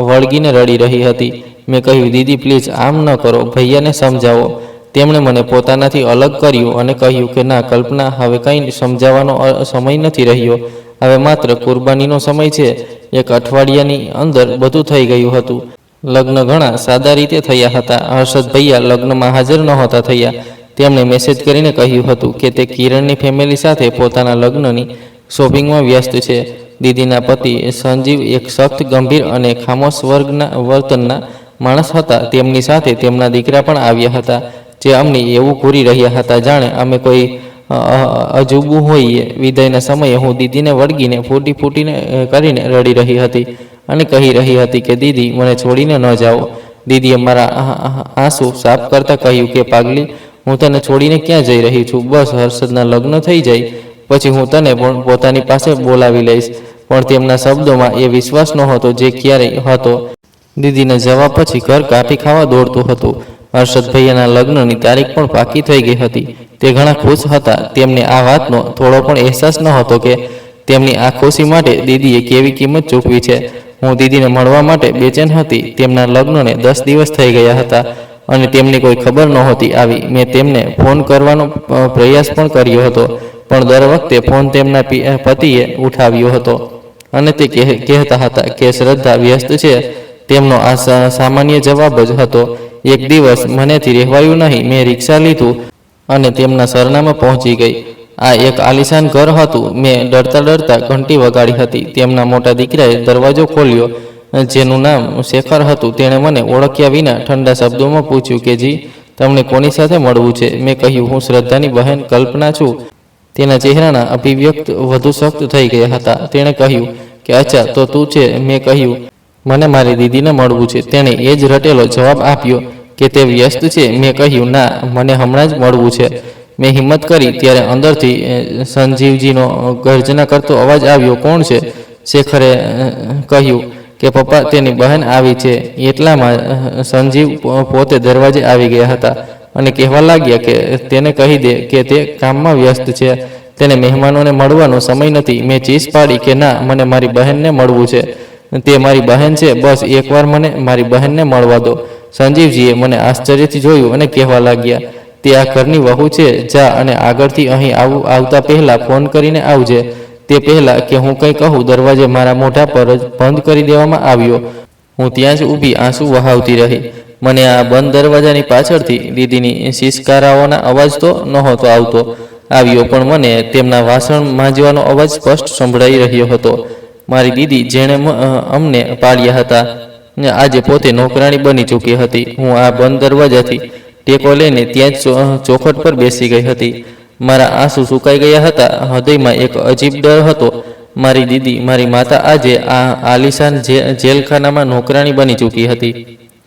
વળગીને રડી રહી હતી. મેં કહ્યું, દીદી પ્લીઝ આમ ન કરો, ભૈયાને સમજાવો. તેમણે મને પોતાનાથી અલગ કર્યું અને કહ્યું કે ના કલ્પના, હવે કંઈ સમજાવવાનો સમય નથી રહ્યો. હવે માત્ર કુરબાનીનો સમય છે. 1 અઠવાડિયાની અંદર બધું થઈ ગયું હતું. લગ્ન ઘણા સાદા રીતે થયા હતા. હર્ષદ ભૈયા લગ્નમાં હાજર નહોતા થયા. તેમણે મેસેજ કરીને કહ્યું હતું કે તે કિરણની ફેમિલી સાથે પોતાના લગ્નની શોપિંગમાં વ્યસ્ત છે. દીદીના પતિ સંજીવ એક સખ્ત, ગંભીર અને ખામોશ વર્તનના માણસ હતા. તેમની સાથે તેમના દીકરા પણ આવ્યા હતા, જે અમને એવું ઘૂરી રહ્યા હતા જાણે અમે કોઈ અજુબું હોઈએ. વિદાયના સમયે હું દીદીને વળગીને ફૂટીને કરીને રડી રહી હતી અને કહી રહી હતી કે દીદી મને છોડીને ન જાઓ. દીદીએ મારા આંસુ સાફ કરતાં કહ્યું કે પાગલી, હું તને છોડીને ક્યાં જઈ રહી છું? બસ હર્ષદના લગ્ન થઈ જાય પછી હું તને પણ પોતાની પાસે બોલાવી લઈશ. પણ તેમના શબ્દોમાં એ વિશ્વાસ નહોતો જે ક્યારેય હતો. દીદીના જવાબ પછી ઘર કાઠી ખાવા દોડતું હતું. હર્ષદ ભૈયાના લગ્નની તારીખ પણ પાકી થઈ ગઈ હતી. તે ઘણા ખુશ હતા. તેમને આ વાતનો થોડો પણ અહેસાસ નહોતો કે તેમની આ ખુશી માટે દીદીએ કેવી કિંમત ચૂકવી છે. હું દીદીને મળવા માટે બેચેન હતી. તેમના લગ્નને 10 દિવસ થઈ ગયા હતા અને તેમની કોઈ ખબર નહોતી આવી. મેં તેમને ફોન કરવાનો પ્રયાસ પણ કર્યો હતો, પણ દર વખતે ફોન તેમના પતિએ ઉઠાવ્યો હતો અને તે કહેતા હતા કે શ્રદ્ધા વ્યસ્ત છે. તેમનો આ સામાન્ય જવાબ જ હતો. એક દિવસ મનેથી રહેવાયું નહીં. મેં રિક્ષા લીધું અને તેમના સરનામાં પહોંચી ગઈ. આ એક આલિશાન ઘર હતું. મેં ડરતા ઘંટી વગાડી હતી. તેમના મોટા દીકરાએ દરવાજો ખોલ્યો, જેનું નામ શેખર હતું. તેણે મને ઓળખ્યા વિના ઠંડા શબ્દોમાં પૂછ્યું કે જી, તમને કોની સાથે મળવું છે? મેં કહ્યું, હું શ્રદ્ધાની બહેન કલ્પના છું. તેના ચહેરાના અભિવ્યક્ત વધુ સખ્ત થઈ ગયા હતા. તેણે કહ્યું કે અચ્છા, તો તું છે? મેં કહ્યું, મને મારી દીદીને મળવું છે. તેણે એ જ રટેલો જવાબ આપ્યો કે તે વ્યસ્ત છે. મેં કહ્યું, ના, મને હમણાં જ મળવું છે. મેં હિંમત કરી ત્યારે અંદરથી સંજીવજીનો ગર્જના કરતો અવાજ આવ્યો. કોણ છે? શેખરે કહ્યું કે પપ્પા, તેની બહેન આવી છે. એટલામાં સંજીવ પોતે દરવાજે આવી ગયા હતા અને કહેવા લાગ્યા કે તેને કહી દે કે તે કામમાં વ્યસ્ત છે. તેને મહેમાનોને મળવાનો સમય નથી. મેં ચીસ પાડી કે ના, મને મારી બહેનને મળવું છે. તે મારી બહેન છે. બસ એકવાર મને મારી બહેનને મળવા દો. સંજીવજીએ મને આશ્ચર્યથી જોયું અને કહેવા લાગ્યા, તે આ ઘરની વહુ છે. જા અને આગળથી અહીં આવતા પહેલાં ફોન કરીને આવજે. તે પહેલાં કે હું કંઈ કહું, દરવાજે મારા મોઢા પર જ બંધ કરી દેવામાં આવ્યો. હું ત્યાં જ ઊભી આંસુ વહાવતી રહી. મને આ બંધ દરવાજાની પાછળથી દીદીની શિસકારાઓના અવાજ તો નહોતો આવ્યો, પણ મને તેમના વાસણ માંજવાનો અવાજ સ્પષ્ટ સંભળાઈ રહ્યો હતો. મારી દીદી, જેણે અમને પાળ્યા હતા, આજે પોતે નોકરાણી બની ચૂકી હતી. હું આ બંધ દરવાજાથી ટેકો લઈને ત્યાં જ ચોખટ પર બેસી ગઈ હતી. મારા આંસુ સુકાઈ ગયા હતા. હૃદયમાં એક અજીબ ડર હતો. મારી દીદી, મારી માતા આજે આ આલિશાન જેલખાનામાં નોકરાણી બની ચૂકી હતી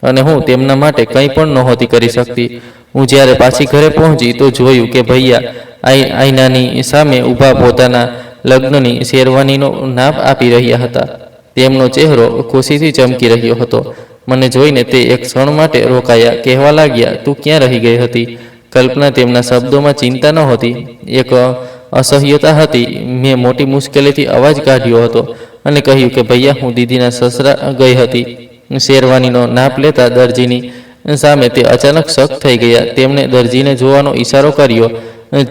અને હું તેમના માટે કંઈ પણ નહોતી કરી શકતી. હું જ્યારે પાછી ઘરે પહોંચી તો જોયું કે ભૈયા આઈનાની સામે ઊભા પોતાના લગ્નની શેરવાનીનો નાપ આપી રહ્યા હતા. તેમનો ચહેરો ખુશીથી ચમકી રહ્યો હતો. મને જોઈને તે એક ક્ષણ માટે રોકાયા. કહેવા લાગ્યા, તું ક્યાં રહી ગઈ હતી? કલ્પના, તેમના શબ્દોમાં ચિંતા નહોતી, એક અસહ્યતા હતી. મેં મોટી મુશ્કેલીથી અવાજ કાઢ્યો હતો અને કહ્યું કે ભૈયા, હું દીદીના સસરા ગઈ હતી. શેરવાનીનો નાપ લેતા દરજીની સામે તે અચાનક શક થઈ ગયા. તેમણે દરજીને જોવાનો ઈશારો કર્યો.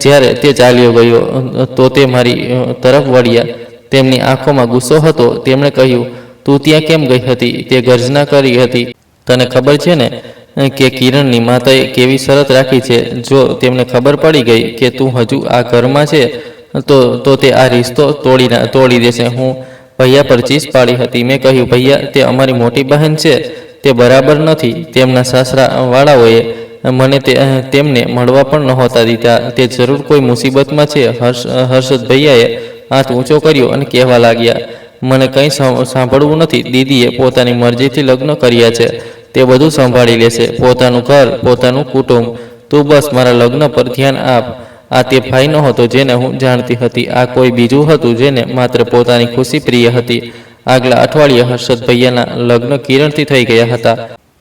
જ્યારે તે ચાલ્યો ગયો તો તે મારી તરફ વળ્યા. તેમની આંખોમાં ગુસ્સો હતો. તેમણે કહ્યું, તું ત્યાં કેમ ગઈ હતી? તે ગર્જના કરી હતી. તને ખબર છે ને કે કિરણની માતાએ કેવી શરત રાખી છે? જો તેમને ખબર પડી ગઈ કે તું હજુ આ ઘરમાં છે તો તે આ રિશ્તો તોડી દેશે. હું ભૈયા પર ચીસ પાડી હતી. મેં કહ્યું, ભૈયા, તે અમારી મોટી બહેન છે. તે બરાબર નથી. તેમના સાસરાવાળાઓએ મને તેમને મળવા પણ નહોતા દીધા. તે જરૂર કોઈ મુસીબતમાં છે. હર્ષદ ભૈયાએ હાથ ઊંચો કર્યો અને કહેવા લાગ્યા, મને કંઈ સાંભળવું નથી. દીદીએ પોતાની મરજીથી લગ્ન કર્યા છે. તે બધું સંભાળી લેશે, પોતાનું ઘર, પોતાનું કુટુંબ. તું બસ મારા લગ્ન પર ધ્યાન આપ. આ તે ભાઈ નહોતો જેને હું જાણતી હતી. આ કોઈ બીજું હતું જેને માત્ર પોતાની ખુશી પ્રિય હતી. આગલા અઠવાડિયે હર્ષદ ભૈયાના લગ્ન કિરણથી થઈ ગયા હતા.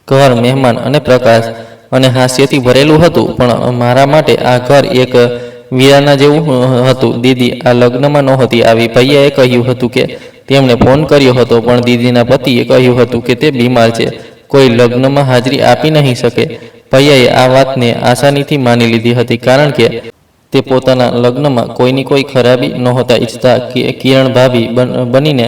ઘર, મહેમાન અને પ્રકાશ અને હાસ્યથી ભરેલું હતું. પણ મારા માટે આ ઘર એક વીરાના જેવું હતું. દીદી આ લગ્નમાં નહોતી આવી. ભૈયાએ કહ્યું હતું કે તેમણે ફોન કર્યો હતો, પણ દીદીના પતિએ કહ્યું હતું કે તે બીમાર છે, કોઈ લગ્નમાં હાજરી આપી નહીં શકે. ભૈયાએ આ વાતને આસાનીથી માની લીધી હતી, કારણ કે તે પોતાના લગ્નમાં કોઈની કોઈ ખરાબી નહોતા ઈચ્છતા. કિરણ ભાભી બનીને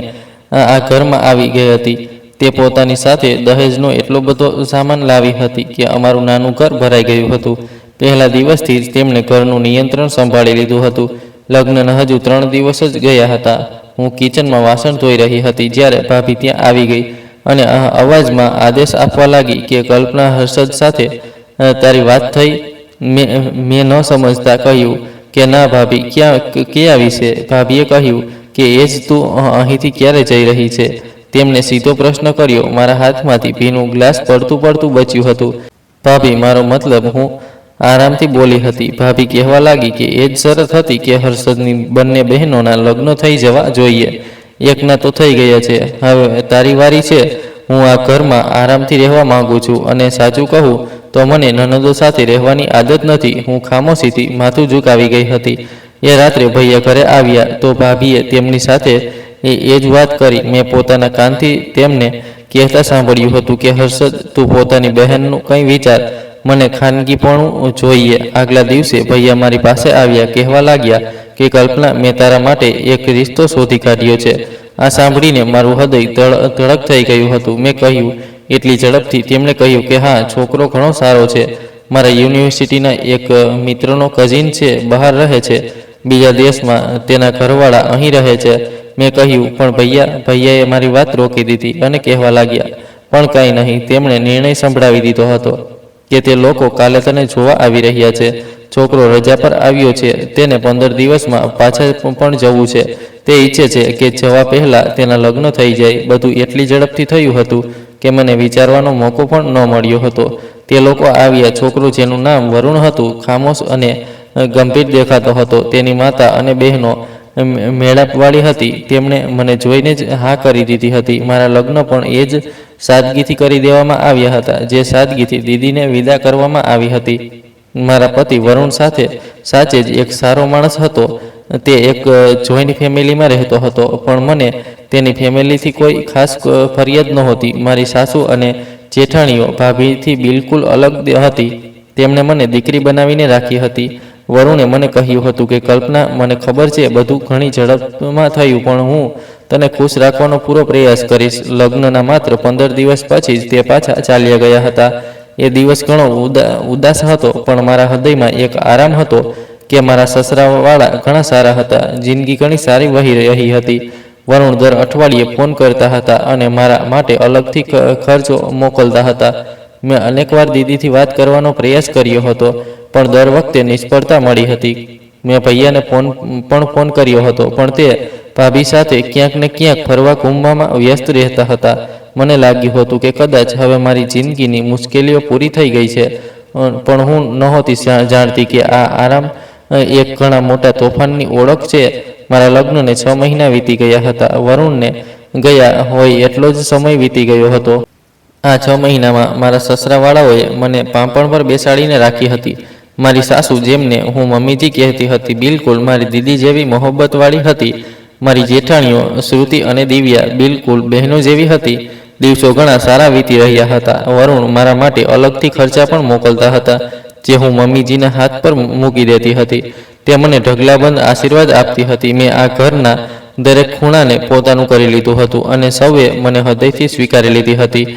આ ઘરમાં આવી ગઈ હતી. તે પોતાની સાથે દહેજનો એટલો બધો સામાન લાવી હતી કે અમારું નાનું ઘર ભરાઈ ગયું હતું. પહેલા દિવસથી જ તેમણે ઘરનું નિયંત્રણ સંભાળી લીધું હતું. લગ્નના હજુ 3 દિવસ જ ગયા હતા. હું કિચનમાં વાસણ ધોઈ રહી હતી જ્યારે ભાભી ત્યાં આવી ગઈ અને અવાજમાં આદેશ આપવા લાગી કે કલ્પના હર્ષદ સાથે તારી વાત થઈ? મેં ન સમજતા કહ્યું કે ના ભાભી, કયા વિશે? ભાભીએ કહ્યું કે એ જ તું અહીંથી ક્યારે જઈ રહી છે? તેમણે સીધો પ્રશ્ન કર્યો. મારા હાથમાંથી ભીનું ગ્લાસ પડતું બચ્યું હતું. ભાભી, મારો મતલબ, હું આરામથી બોલી હતી. ભાભી કહેવા લાગી કે એ જ શરત હતી કે હર્ષદની બંને બહેનોના લગ્ન થઈ જવા જોઈએ. એકના તો થઈ ગયા છે, હવે તારી વારી છે. હું આ ઘરમાં આરામથી રહેવા માંગુ છું, અને સાચું કહું તો મને નનદો સાથે રહેવાની આદત નથી. હું ખામોશીથી માથું ઝુકાવી ગઈ હતી. એ રાત્રે ભૈયા ઘરે આવ્યા તો ભાભીએ તેમની સાથે એ જ વાત કરી. મેં પોતાના કાનથી તેમને કહેતા સાંભળ્યું હતું કે હર્ષદ, તું પોતાની બહેનનું કંઈ વિચાર, મને ખાનગીપણું જોઈએ. આગલા દિવસે ભૈયા મારી પાસે આવ્યા, કહેવા લાગ્યા કે કલ્પના, મેં તારા માટે એક રિશ્તો શોધી કાઢ્યો છે. આ સાંભળીને મારું હૃદય ધડક થઈ ગયું હતું. મેં કહ્યું એટલી ઝડપથી. તેમણે કહ્યું કે હા, છોકરો ઘણો સારો છે. મારા યુનિવર્સિટીના એક મિત્રનો કઝિન છે, બહાર રહે છે, બીજા દેશમાં. તેના ઘરવાળા અહીં રહે છે. મેં કહ્યું પણ ભૈયાએ મારી વાત રોકી દીધી અને કહેવા લાગ્યા, પણ કાંઈ નહીં. તેમણે નિર્ણય સંભળાવી દીધો હતો કે તે લોકો કાલે તને જોવા આવી રહ્યા છે. છોકરો રજા પર આવ્યો છે. તેને 15 દિવસમાં પાછા પણ જવું છે. તે ઈચ્છે છે કે જવા પહેલાં તેના લગ્ન થઈ જાય. બધું એટલી ઝડપથી થયું હતું કે મને વિચારવાનો મોકો પણ ન મળ્યો હતો. તે લોકો આવ્યા. છોકરો, જેનું નામ વરુણ હતું, ખામોશ અને ગંભીર દેખાતો હતો. તેની માતા અને બહેનો મેળાપવાળી હતી. તેમણે મને જોઈને જ હા કરી દીધી હતી. મારા લગ્ન પણ એ જ સાદગીથી કરી દેવામાં આવ્યા હતા, જે સાદગીથી દીદીને વિદા કરવામાં આવી હતી. મારા પતિ વરુણ સાથે સાચે જ એક સારો માણસ હતો. તે એક જોઈન્ટ ફેમિલીમાં રહેતો હતો, પણ મને તેની ફેમિલીથી કોઈ ખાસ ફરિયાદ નહોતી. મારી સાસુ અને જેઠાણીઓ ભાભીથી બિલકુલ અલગ હતી. તેમણે મને દીકરી બનાવીને રાખી હતી. વરુણે મને કહ્યું હતું કે કલ્પના, મને ખબર છે બધું ઘણી ઝડપમાં થયું, પણ હું તને ખુશ રાખવાનો પૂરો પ્રયાસ કરીશ. લગ્નના માત્ર 15 દિવસ પછી જ તે પાછા ચાલ્યા ગયા હતા. એ દિવસ ઘણો ઉદાસ હતો, પણ મારા હૃદયમાં એક આરામ હતો કે મારા સસરાવાળા ઘણા સારા હતા. જિંદગી ઘણી સારી વહી રહી હતી. વરુણ દર અઠવાડિયે ફોન કરતા હતા અને મારા માટે અલગથી ખર્ચો મોકલતા હતા. મેં અનેકવાર દીદીથી વાત કરવાનો પ્રયાસ કર્યો હતો, પણ દર વખતે નિષ્ફળતા મળી હતી. મેં ભૈયાને ફોન કર્યો હતો, પણ તે ભાભી સાથે ક્યાંક ને ક્યાંક ફરવા ઘૂમવામાં વ્યસ્ત રહેતા હતા. મને લાગ્યું હતું કે કદાચ હવે મારી જિંદગીની મુશ્કેલીઓ પૂરી થઈ ગઈ છે, પણ હું નહોતી જાણતી કે આ આરામ એક ઘણા મોટા તોફાનની ઓળખ છે. મારા લગ્નને 6 મહિના વીતી ગયા હતા. વરુણને ગયા હોય એટલો જ સમય વીતી ગયો હતો. આ 6 મહિનામાં મારા સસરાવાળાઓએ મને પાંપણ પર બેસાડીને રાખી હતી. મારી સાસુ, જેમને હું મમ્મીજી કહેતી હતી, બિલકુલ મારી દીદી જેવી મોહબ્બતવાળી હતી. મારી જેઠાણીઓ શ્રુતિ અને દિવ્યા બિલકુલ બહેનો જેવી હતી. દિવસો ઘણા સારા વીતી રહ્યા હતા. વરુણ મારા માટે અલગથી ખર્ચા પણ મોકલતા હતા, જે હું મમ્મીજીના હાથ પર મૂકી દેતી હતી. તે મને ઢગલાબંધ આશીર્વાદ આપતી હતી. મેં આ ઘરના દરેક ખૂણાને પોતાનું કરી લીધું હતું અને સૌએ મને હૃદયથી સ્વીકારી લીધી હતી.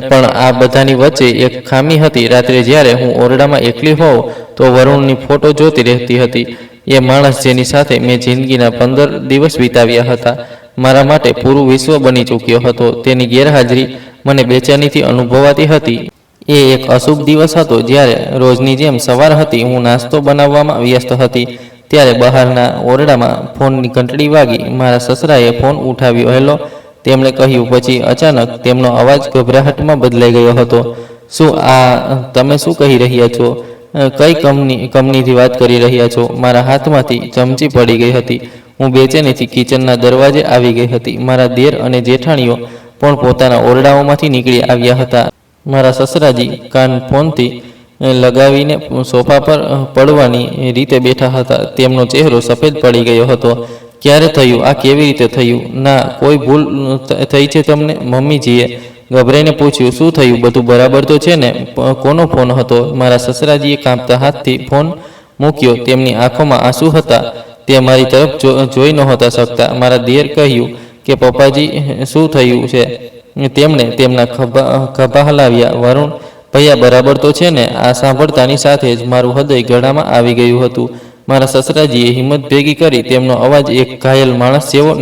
પણ આ બધાની વચ્ચે એક ખામી હતી. રાત્રે જ્યારે હું ઓરડામાં એકલી હોઉં તો વરુણની ફોટો જોતી રહેતી હતી. એ માણસ જેની સાથે મેં જિંદગીના 15 દિવસ વિતાવ્યા હતા, મારા માટે પૂરું વિશ્વ બની ચૂક્યો હતો. તેની ગેરહાજરી મને બેચેનીથી અનુભવાતી હતી. એ એક અશુભ દિવસ હતો. જ્યારે રોજની જેમ સવાર હતી, હું નાસ્તો બનાવવામાં વ્યસ્ત હતી, ત્યારે બહારના ઓરડામાં ફોનની ઘંટડી વાગી. મારા સસરાએ ફોન ઉઠાવ્યો. હેલો, તેમણે કહ્યું. પછી અચાનક તેમનો અવાજ ગભરાહટમાં બદલાઈ ગયો હતો. શું તમે શું કહી રહ્યા છો? કઈ કંપનીથી વાત કરી રહ્યા છો? મારા હાથમાંથી ચમચી પડી ગઈ હતી. હું બેચેનીથી કિચનના દરવાજે આવી ગઈ હતી. મારા દેર અને જેઠાણીઓ પણ પોતાના ઓરડાઓમાંથી નીકળી આવ્યા હતા. મારા સસરાજી કાન ફોનથી લગાવીને સોફા પર પડવાની રીતે બેઠા હતા. તેમનો ચહેરો સફેદ પડી ગયો હતો. ક્યારે થયું? આ કેવી રીતે થયું? ના, કોઈ ભૂલ થઈ છે તમને? મમ્મીજીએ ગભરાઈને પૂછ્યું. શું થયું? બધું બરાબર તો છે ને? કોનો ફોન હતો? મારા સસરાજીએ કાંપતા હાથથી ફોન મૂક્યો. તેમની આંખોમાં આંસુ હતા. તે મારી તરફ જોઈ નહોતા શકતા. મારા દિયર કહ્યું કે પપ્પાજી, શું થયું છે? તેમણે તેમના ખભા હલાવ્યા. વરુણ ભૈયા બરાબર તો છે ને? આ સાંભળતાની સાથે જ મારું હૃદય ગળામાં આવી ગયું હતું. મારા સસરાજીએ હિંમત ભેગી કરી. તેમનો અવાજ એક ઘાયલ માણસ જેવો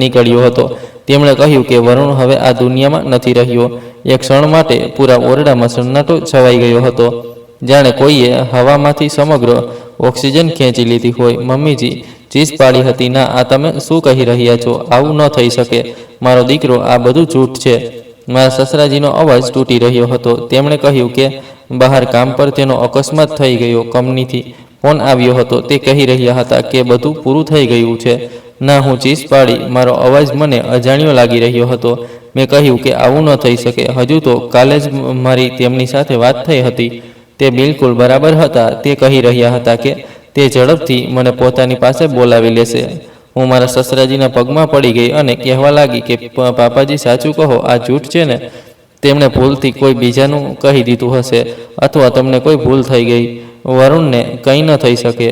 નીકળ્યો હતો. તેમણે કહ્યું કે વરુણ હવે આ દુનિયામાં નથી રહ્યો. એક ક્ષણ માટે પૂરા ઓરડામાં સન્નાટો છવાઈ ગયો હતો, જાણે કોઈએ હવામાંથી સમગ્ર ઓક્સિજન ખેંચી લીધી હોય. મમ્મીજી ચીસ પાડી હતી. ના, આ તમે શું કહી રહ્યા છો? આવું ન થઈ શકે. મારો દીકરો, આ બધું જૂઠ છે. મારા સસરાજીનો અવાજ તૂટી રહ્યો હતો. તેમણે કહ્યું કે બહાર કામ પર તેનો અકસ્માત થઈ ગયો. કંપનીથી ફોન આવ્યો હતો. તે કહી રહ્યા હતા કે બધું પૂરું થઈ ગયું છે. ના, હું ચીસ પાડી. મારો અવાજ મને અજાણ્યો લાગી રહ્યો હતો. મેં કહ્યું કે આવું ન થઈ શકે. હજુ તો કાલે જ મારી તેમની સાથે વાત થઈ હતી. તે બિલકુલ બરાબર હતા. તે કહી રહ્યા હતા કે તે ઝડપથી મને પોતાની પાસે બોલાવી લેશે. હું મારા સસરાજીના પગમાં પડી ગઈ અને કહેવા લાગી કે પાપાજી, સાચું કહો, આ જૂઠ છે ને? તેમણે ભૂલથી કોઈ બીજાનું કહી દીધું હશે, અથવા તમને કોઈ ભૂલ થઈ ગઈ. વરુણને કંઈ ન થઈ શકે.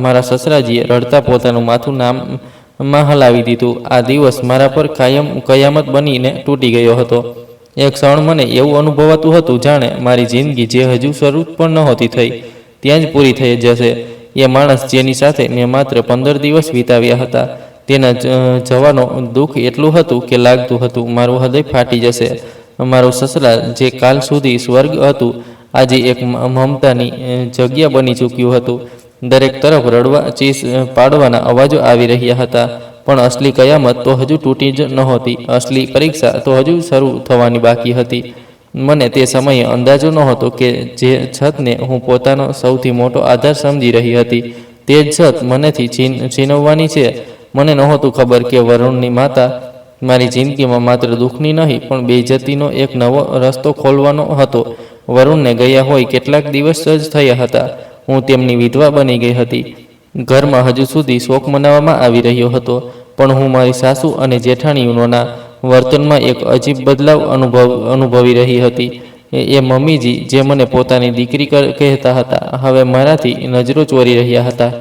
મારા સસરાજીએ રડતા પોતાનું માથું નામમાં હલાવી દીધું. આ દિવસ મારા પર કયામત બનીને તૂટી ગયો હતો. એક ક્ષણ મને એવું અનુભવાતું હતું જાણે મારી જિંદગી, જે હજુ શરૂ પણ નહોતી થઈ, ત્યાં જ પૂરી થઈ જશે. એ માણસ જેની સાથે મેં માત્ર 15 દિવસ વિતાવ્યા હતા, તેના જવાનો દુઃખ એટલું હતું કે લાગતું હતું મારું હૃદય ફાટી જશે. મારું સસરા, જે કાલ સુધી સ્વર્ગ હતું, આજે એક મમતાની જગ્યા બની ચૂક્યું હતું. દરેક તરફ રડવા, ચીસ પાડવાના અવાજો આવી રહ્યા હતા. પણ અસલી કયામત તો હજુ તૂટી જ નહોતી. અસલી પરીક્ષા તો હજુ શરૂ થવાની બાકી હતી. મને તે સમયે અંદાજો નહોતો કે જે છતને હું પોતાનો સૌથી મોટો આધાર સમજી રહી હતી, તે જ છત મનેથી છીનવવાની છે. મને નહોતું ખબર કે વરુણની માતા મારી જિંદગીમાં માત્ર દુઃખની નહીં, પણ બેઇજ્જતીનો એક નવો રસ્તો ખોલવાનો હતો. વરુણને ગયા હોય કેટલાક દિવસ જ થયા હતા. હું તેમની વિધવા બની ગઈ હતી. ઘરમાં હજુ સુધી શોક મનાવવામાં આવી રહ્યો હતો, પણ હું મારી સાસુ અને જેઠાણીઓના વર્તનમાં એક અજીબ બદલાવ અનુભવી રહી હતી. એ મમ્મીજી, જે મને પોતાની દીકરી કહેતા હતા, હવે મારાથી નજરો ચોરી રહ્યા હતા.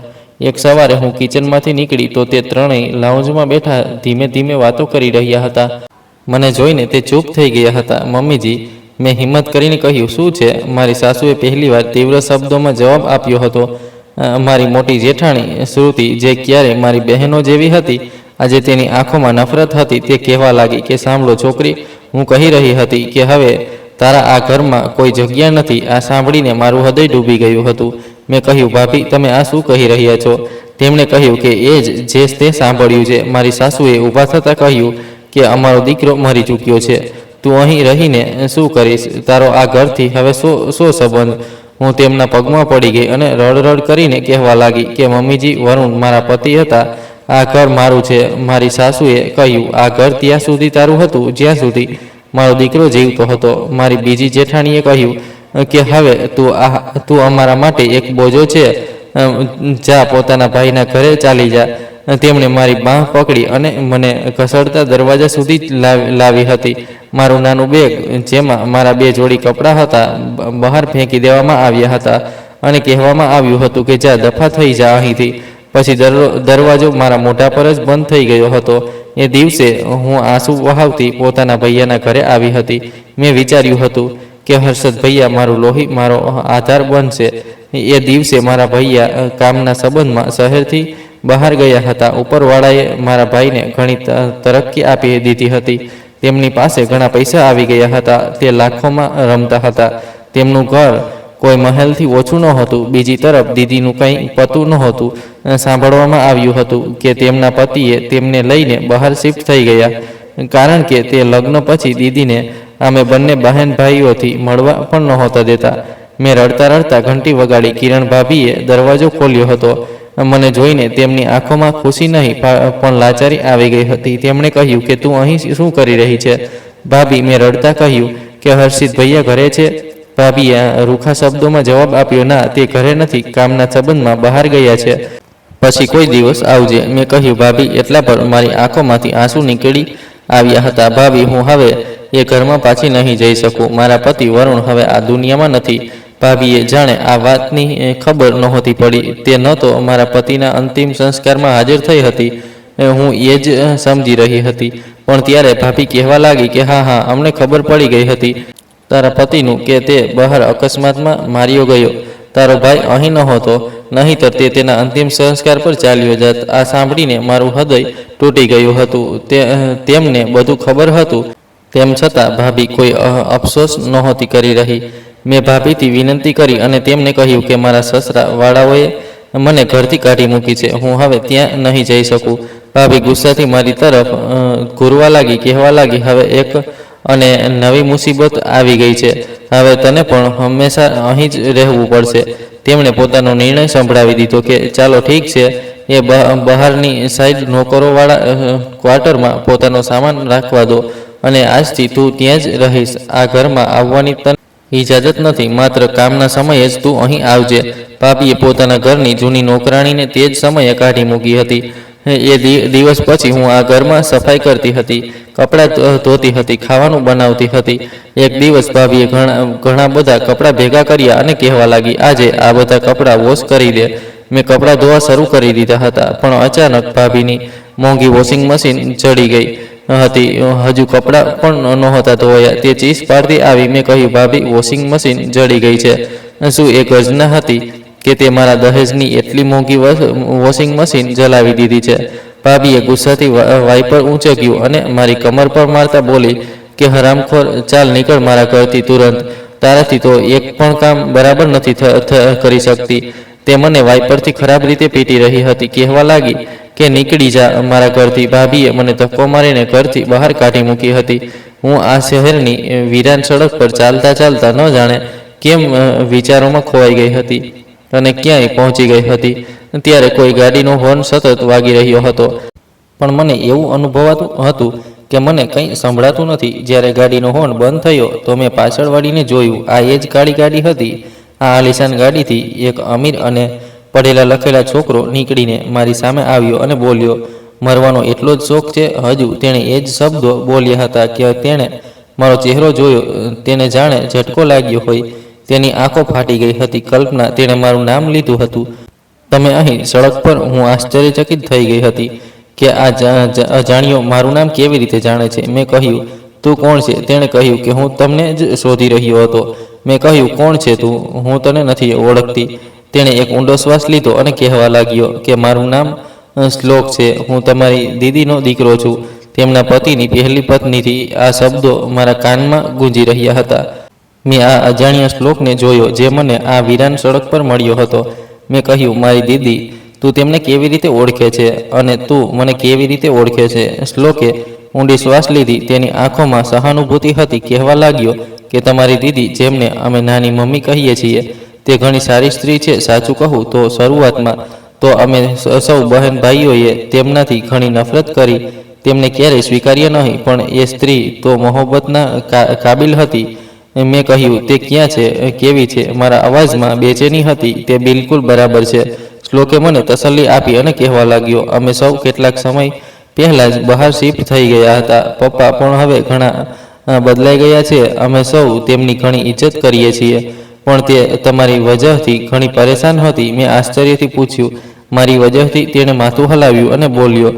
એક સવારે હું કિચનમાંથી નીકળી તો તે ત્રણેય લાઉન્જમાં બેઠા ધીમે ધીમે વાતો કરી રહ્યા હતા. મને જોઈને તે ચૂપ થઈ ગયા હતા. મમ્મીજી, મેં હિંમત કરીને કહ્યું. શું છે? મારી સાસુએ પહેલીવાર તીવ્ર શબ્દોમાં જવાબ આપ્યો હતો. મારી મોટી જેઠાણી શ્રુતિ, જે ક્યારે મારી બહેનો જેવી હતી, આજે તેની આંખોમાં નફરત હતી. તે કહેવા લાગી કે સાંભળો છોકરી, હું કહી રહી હતી કે હવે તારા આ ઘરમાં કોઈ જગ્યા નથી. આ સાંભળીને મારું હૃદય ડૂબી ગયું હતું. મેં કહ્યું, ભાભી, તમે આ શું કહી રહ્યા છો? તેમણે કહ્યું કે એ જ જે તે સાંભળ્યું છે. મારી સાસુએ ઊભા થતાં કહ્યું કે અમારો દીકરો મરી ચૂક્યો છે. તું અહીં રહીને શું કરીશ? તારો આ ઘરથી હવે શો સંબંધ? હું તેમના પગમાં પડી ગઈ અને રડ કરીને કહેવા લાગી કે મમ્મીજી, વરુણ મારા પતિ હતા. આ ઘર મારું છે. મારી સાસુએ કહ્યું, આ ઘર ત્યાં સુધી તારું હતું જ્યાં સુધી મારો દીકરો જીવતો હતો. મારી બીજી જેઠાણીએ કહ્યું કે હવે તું અમારા માટે એક બોજો છે. જા, પોતાના ભાઈના ઘરે ચાલી જા. તેમણે મારી બાંહ પકડી અને મને ઘસડતા દરવાજા સુધી લાવી હતી. મારું નાનું બેગ, જેમાં મારા 2 જોડી કપડાં હતા, બહાર ફેંકી દેવામાં આવ્યા હતા અને કહેવામાં આવ્યું હતું કે જા, દફા થઈ જા અહીંથી. પછી દરવાજો મારા મોઢા પર જ બંધ થઈ ગયો હતો. એ દિવસે હું આંસુ વહાવતી પોતાના ભૈયાના ઘરે આવી હતી. મેં વિચાર્યું હતું કે હર્ષદ ભૈયા મારું લોહી, મારો આધાર બનશે. એ દિવસે મારા ભૈયા કામના સંબંધમાં શહેરથી બહાર ગયા હતા. ઉપરવાળાએ મારા ભાઈને ઘણી તરક્કી આપી દીધી હતી. તેમની પાસે ઘણા પૈસા આવી ગયા હતા. તે લાખોમાં રમતા હતા. તેમનું ઘર કોઈ મહેલથી ઓછું નહોતું. બીજી તરફ દીદીનું કંઈ પતું નહોતું. સાંભળવામાં આવ્યું હતું કે તેમના પતિએ તેમને લઈને બહાર શિફ્ટ થઈ ગયા, કારણ કે તે લગ્ન પછી દીદીને અમે બંને બહેન ભાઈઓથી મળવા પણ નહોતા દેતા. મેં રડતા રડતા ઘંટી વગાડી. કિરણ ભાભીએ દરવાજો ખોલ્યો હતો. મને જોઈને તેમની આંખોમાં ખુશી નહીં પણ લાચારી આવી ગઈ હતી. તેમણે કહ્યું કે તું અહીં શું કરી રહી છે? ભાભી, મેં રડતા કહ્યું કે હર્ષિત ભૈયા ઘરે છે. ભાભીએ રૂખા શબ્દોમાં જવાબ આપ્યો, ના, તે ઘરે નથી, કામના સંબંધમાં બહાર ગયા છે. પછી કોઈ દિવસ આવજે. મેં કહ્યું, ભાભી. એટલા પર મારી આંખોમાંથી આંસુ નીકળી આવ્યા હતા. ભાભી, હું હવે એ ઘરમાં પાછી નહીં જઈ શકું. મારા પતિ વરુણ હવે આ દુનિયામાં નથી. ભાભીએ જાણે આ વાતની ખબર નહોતી પડી. તે ન તો મારા પતિના અંતિમ સંસ્કારમાં હાજર થઈ હતી, હું એ જ સમજી રહી હતી. પણ ત્યારે ભાભી કહેવા લાગી કે હા, અમને ખબર પડી ગઈ હતી તારા પતિનું કે તે બહાર અકસ્માતમાં માર્યો ગયો. તારો ભાઈ અહીં નહોતો, નહીંતર તે તેના અંતિમ સંસ્કાર પર ચાલ્યો જાત. આ સાંભળીને મારું હૃદય તૂટી ગયું હતું. તેમને બધું ખબર હતું, તેમ છતાં ભાભી કોઈ અફસોસ નહોતી કરી રહી. મેં ભાભીથી વિનંતી કરી અને તેમને કહ્યું કે મારા સસરા વાળાઓએ મને ઘરથી કાઢી મૂકી છે. હું હવે ત્યાં નહીં જઈ શકું. ભાભી ગુસ્સાથી મારી તરફ ઘૂરવા લાગી, કહેવા લાગી, હવે એક અને નવી મુસીબત આવી ગઈ છે. હવે તને પણ હંમેશા અહીં જ રહેવું પડશે. તેમણે પોતાનો નિર્ણય સંભળાવી દીધો કે ચાલો ઠીક છે, એ બહારની સાઈડ નોકરોવાળા ક્વાર્ટરમાં પોતાનો સામાન રાખવા દો અને આજથી તું ત્યાં જ રહીશ. આ ઘરમાં આવવાની તને ઇજાજત નથી. માત્ર કામના સમયે જ તું અહીં આવજે. ભાભીએ પોતાના ઘરની જૂની નોકરાણીને તે જ સમયે કાઢી મૂકી હતી. એ દિવસ પછી હું આ ઘરમાં સફાઈ કરતી હતી, કપડાં ધોતી હતી, ખાવાનું બનાવતી હતી. એક દિવસ ભાભીએ ઘણા બધા કપડાં ભેગા કર્યા અને કહેવા લાગી, આજે આ બધા કપડાં વોશ કરી દે. મેં કપડાં ધોવા શરૂ કરી દીધા હતા, પણ અચાનક ભાભીની મોંઘી વોશિંગ મશીન જડી ગઈ હતી. હજુ કપડાં પણ નહોતા ધોયા. તે ચીસ પાડતી આવી. મેં કહ્યું, ભાભી, વોશિંગ મશીન જડી ગઈ છે. શું એ ગજના હતી કે તે મારા દહેજની એટલી મોંઘી વોશિંગ મશીન જલાવી દીધી છે? ભાભીએ ગુસ્સાથી વાઇપર ઊંચક્યું અને મારી કમર પર મારતા બોલી કે હરામખોર, ચાલ નીકળ મારા ઘરથી તુરંત. તારાથી તો એક પણ કામ બરાબર નથી કરી શકતી. તે મને વાઇપરથી ખરાબ રીતે પીટી રહી હતી. કહેવા લાગી કે નીકળી જા મારા ઘરથી. ભાભીએ મને ધક્કો મારીને ઘરથી બહાર કાઢી મૂકી હતી. હું આ શહેરની વીરાન સડક પર ચાલતા ચાલતા ન જાણે કેમ વિચારોમાં ખોવાઈ ગઈ હતી અને ક્યાંય પહોંચી ગઈ હતી. ત્યારે કોઈ ગાડીનો હોર્ન સતત વાગી રહ્યો હતો, પણ મને એવું અનુભવાતું હતું કે મને કંઈ સંભળાતું નથી. જ્યારે ગાડીનો હોર્ન બંધ થયો તો મેં પાછળ વળીને જોયું. આ એ જ કાળી ગાડી હતી. આ આલિશાન ગાડીથી એક અમીર અને પડેલા લખેલા છોકરો નીકળીને મારી સામે આવ્યો અને બોલ્યો, મરવાનો એટલો જ શોખ છે? હજુ તેણે એ જ શબ્દો બોલ્યા હતા કે તેણે મારો ચહેરો જોયો. તેને જાણે ઝટકો લાગ્યો હોય. તેની આંખો ફાટી ગઈ હતી. કલ્પના, તેણે મારું નામ લીધું હતું. તમે અહીં સડક પર? હું આશ્ચર્યચકિત થઈ ગઈ હતી કે આ અજાણ્યો મારું નામ કેવી રીતે જાણે છે. મેં કહ્યું, તું કોણ છે? તેણે કહ્યું કે હું તમને જ શોધી રહ્યો હતો. મેં કહ્યું, કોણ છે તું? હું તને નથી ઓળખતી. તેણે એક ઊંડો શ્વાસ લીધો અને કહેવા લાગ્યો કે મારું નામ શ્લોક છે. હું તમારી દીદીનો દીકરો છું. તેમના પતિની પહેલી પત્નીથી. આ શબ્દો મારા કાનમાં ગૂંજી રહ્યા હતા. મેં આ અજાણ્યા શ્લોકને જોયો જે મને આ વીરાન સડક પર મળ્યો હતો. મેં કહ્યું, મારી દીદી, તું તેમને કેવી રીતે ઓળખે છે અને તું મને કેવી રીતે ઓળખે છે? શ્લોકે ઊંડી શ્વાસ લીધી. તેની આંખોમાં સહાનુભૂતિ હતી. કહેવા લાગ્યો કે તમારી દીદી, જેમને અમે નાની મમ્મી કહીએ છીએ, તે ઘણી સારી સ્ત્રી છે. સાચું કહું તો શરૂઆતમાં તો અમે સૌ બહેન ભાઈઓએ તેમનાથી ઘણી નફરત કરી, તેમને ક્યારેય સ્વીકાર્ય નહીં, પણ એ સ્ત્રી તો મોહબ્બતના કાબિલ હતી. મેં કહ્યું, તે ક્યાં છે? કેવી છે? મારા અવાજમાં બેચેની હતી. તે બિલકુલ બરાબર છે. શ્લોકે મને તસલ્લી આપી અને કહેવા લાગ્યો, અમે સૌ કેટલાક સમય પહેલાં જ બહાર શિફ્ટ થઈ ગયા હતા. પપ્પા પણ હવે ઘણા બદલાઈ ગયા છે. અમે સૌ તેમની ઘણી ઇજ્જત કરીએ છીએ, પણ તે તમારી વજહથી ઘણી પરેશાન હતી. મેં આશ્ચર્યથી પૂછ્યું, મારી વજહથી? તેણે માથું હલાવ્યું અને બોલ્યો,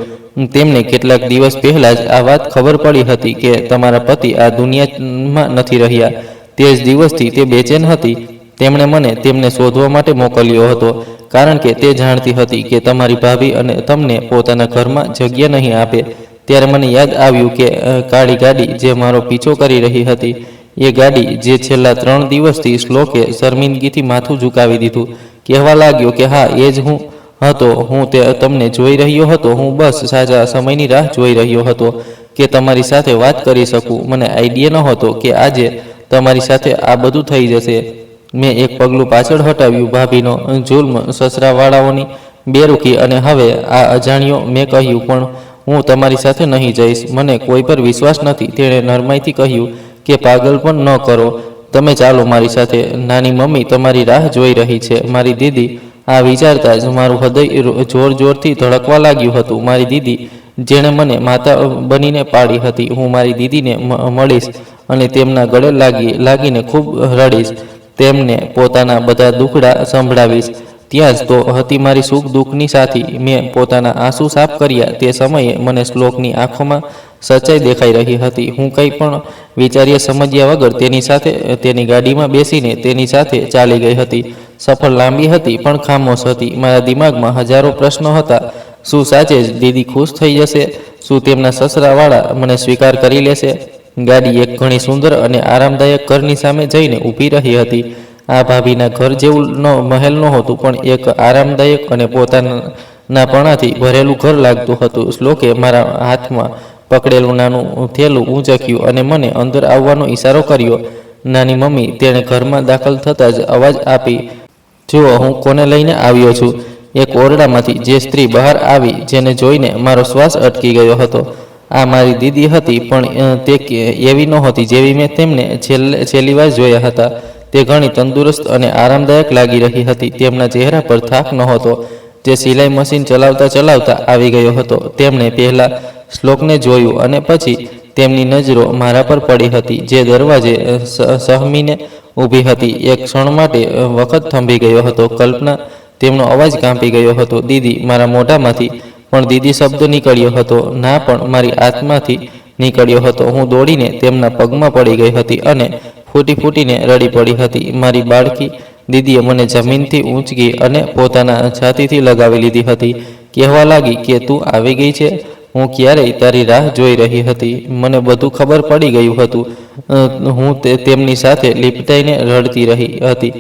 તેમને કેટલાક દિવસ પહેલાં જ આ વાત ખબર પડી હતી કે તમારા પતિ આ દુનિયામાં નથી રહ્યા. તે જ દિવસથી તે બેચેન હતી. તેમણે મને તેમને શોધવા માટે મોકલ્યો હતો, કારણ કે તે જાણતી હતી કે તમારી ભાભી અને તમને પોતાના ઘરમાં જગ્યા નહીં આપે. ત્યારે મને યાદ આવ્યું કે કાળી ગાડી જે મારો પીછો કરી રહી હતી, એ ગાડી જે છેલ્લા 3 દિવસથી શ્લોકે શર્મિંદગીથી માથું ઝુકાવી દીધું. કહેવા લાગ્યો કે હા, એ જ હું હતો. હું તમને જોઈ રહ્યો હતો. હું બસ સાચા સમયની રાહ જોઈ રહ્યો હતો કે તમારી સાથે વાત કરી શકું. મને આઈડિયા નહોતો કે આજે તમારી સાથે આ બધું થઈ જશે. મેં એક પગલું પાછળ હટાવ્યું. ભાભીનો જુલ્મ, સસરાવાળાઓની બેરૂકી અને હવે આ અજાણ્યો. મેં કહ્યું, પણ હું તમારી સાથે નહીં જઈશ. મને કોઈ પર વિશ્વાસ નથી. તેણે નરમાઈથી કહ્યું કે પાગલ પણ ન કરો. તમે ચાલો મારી સાથે. નાની મમ્મી તમારી રાહ જોઈ રહી છે. મારી દીદી. આ વિચારતા જ મારું હૃદય જોર જોરથી ધડકવા લાગ્યું હતું. મારી દીદી, જેણે મને માતા બનીને પાળી હતી. હું મારી દીદીને મળીશ અને તેમના ગળે લાગીને ખૂબ રડીશ. તેમને પોતાના બધા દુખડા સંભળાવીશ. ત્યાં જ તો હતી મારી સુખ દુઃખની સાથી. મેં પોતાના આંસુ સાફ કર્યા. તે સમયે મને શ્લોકની આંખોમાં સચ્ચાઈ દેખાઈ રહી હતી. હું કંઈ પણ વિચાર્યા સમજ્યા વગર તેની સાથે, તેની ગાડીમાં બેસીને તેની સાથે ચાલી ગઈ હતી. સફર લાંબી હતી પણ ખામોશ હતી. મારા દિમાગમાં હજારો પ્રશ્નો હતા. શું સાચે જ દીદી ખુશ થઈ જશે? શું તેમના સસરાવાળા મને સ્વીકાર કરી લેશે? ગાડી એક ઘણી સુંદર અને આરામદાયક ઘરની સામે જઈને ઊભી રહી હતી. આ ભાભીના ઘર જેવું મહેલ નહોતું, પણ એક આરામદાયક અને પોતાનાપણાથી ભરેલું ઘર લાગતું હતું. શ્લોકે મારા હાથમાં પકડેલું નાનું થેલું ઊંચક્યું અને મને અંદર આવવાનો ઈશારો કર્યો. નાની મમ્મી. તેણે ઘરમાં દાખલ થતાં જ અવાજ આપી, જુઓ હું કોને લઈને આવ્યો છું. એક ઓરડામાંથી જે સ્ત્રી બહાર આવી, જેને જોઈને મારો શ્વાસ અટકી ગયો હતો. આ મારી દીદી હતી, પણ તે એવી નહોતી જેવી મેં તેમને છેલ્લી વાર જોયા હતા. તે ઘણી તંદુરસ્ત અને આરામદાયક લાગી રહી હતી. તેમના ચહેરા પર થાક નહોતો, જે સિલાઈ મશીન ચલાવતા ચલાવતા આવી ગયો હતો. તેમણે પહેલા શ્લોકને જોયું અને પછી તેમની નજરો મારા પર પડી હતી, જે દરવાજે સહમીને ઊભી હતી. એક ક્ષણ માટે વખત થંભી ગયો હતો. કલ્પના. તેમનો અવાજ કાંપી ગયો હતો. દીદી. મારા મોઢામાંથી પણ દીદી શબ્દ નીકળ્યો હતો. ના, પણ મારી આત્માથી નીકળ્યો હતો. હું દોડીને તેમના પગમાં પડી ગઈ હતી અને ફૂટીને રડી પડી હતી. મારી બાળકી દીદીએ મને જમીનથી ઊંચકી અને પોતાના છાતીથી લગાવી લીધી હતી. કહેવા લાગી કે તું આવી ગઈ છે. હું ક્યારેય તારી રાહ જોઈ રહી હતી. મને બધું ખબર પડી ગયું હતું. હું તેમની સાથે લીપટાઈને રડતી રહી હતી.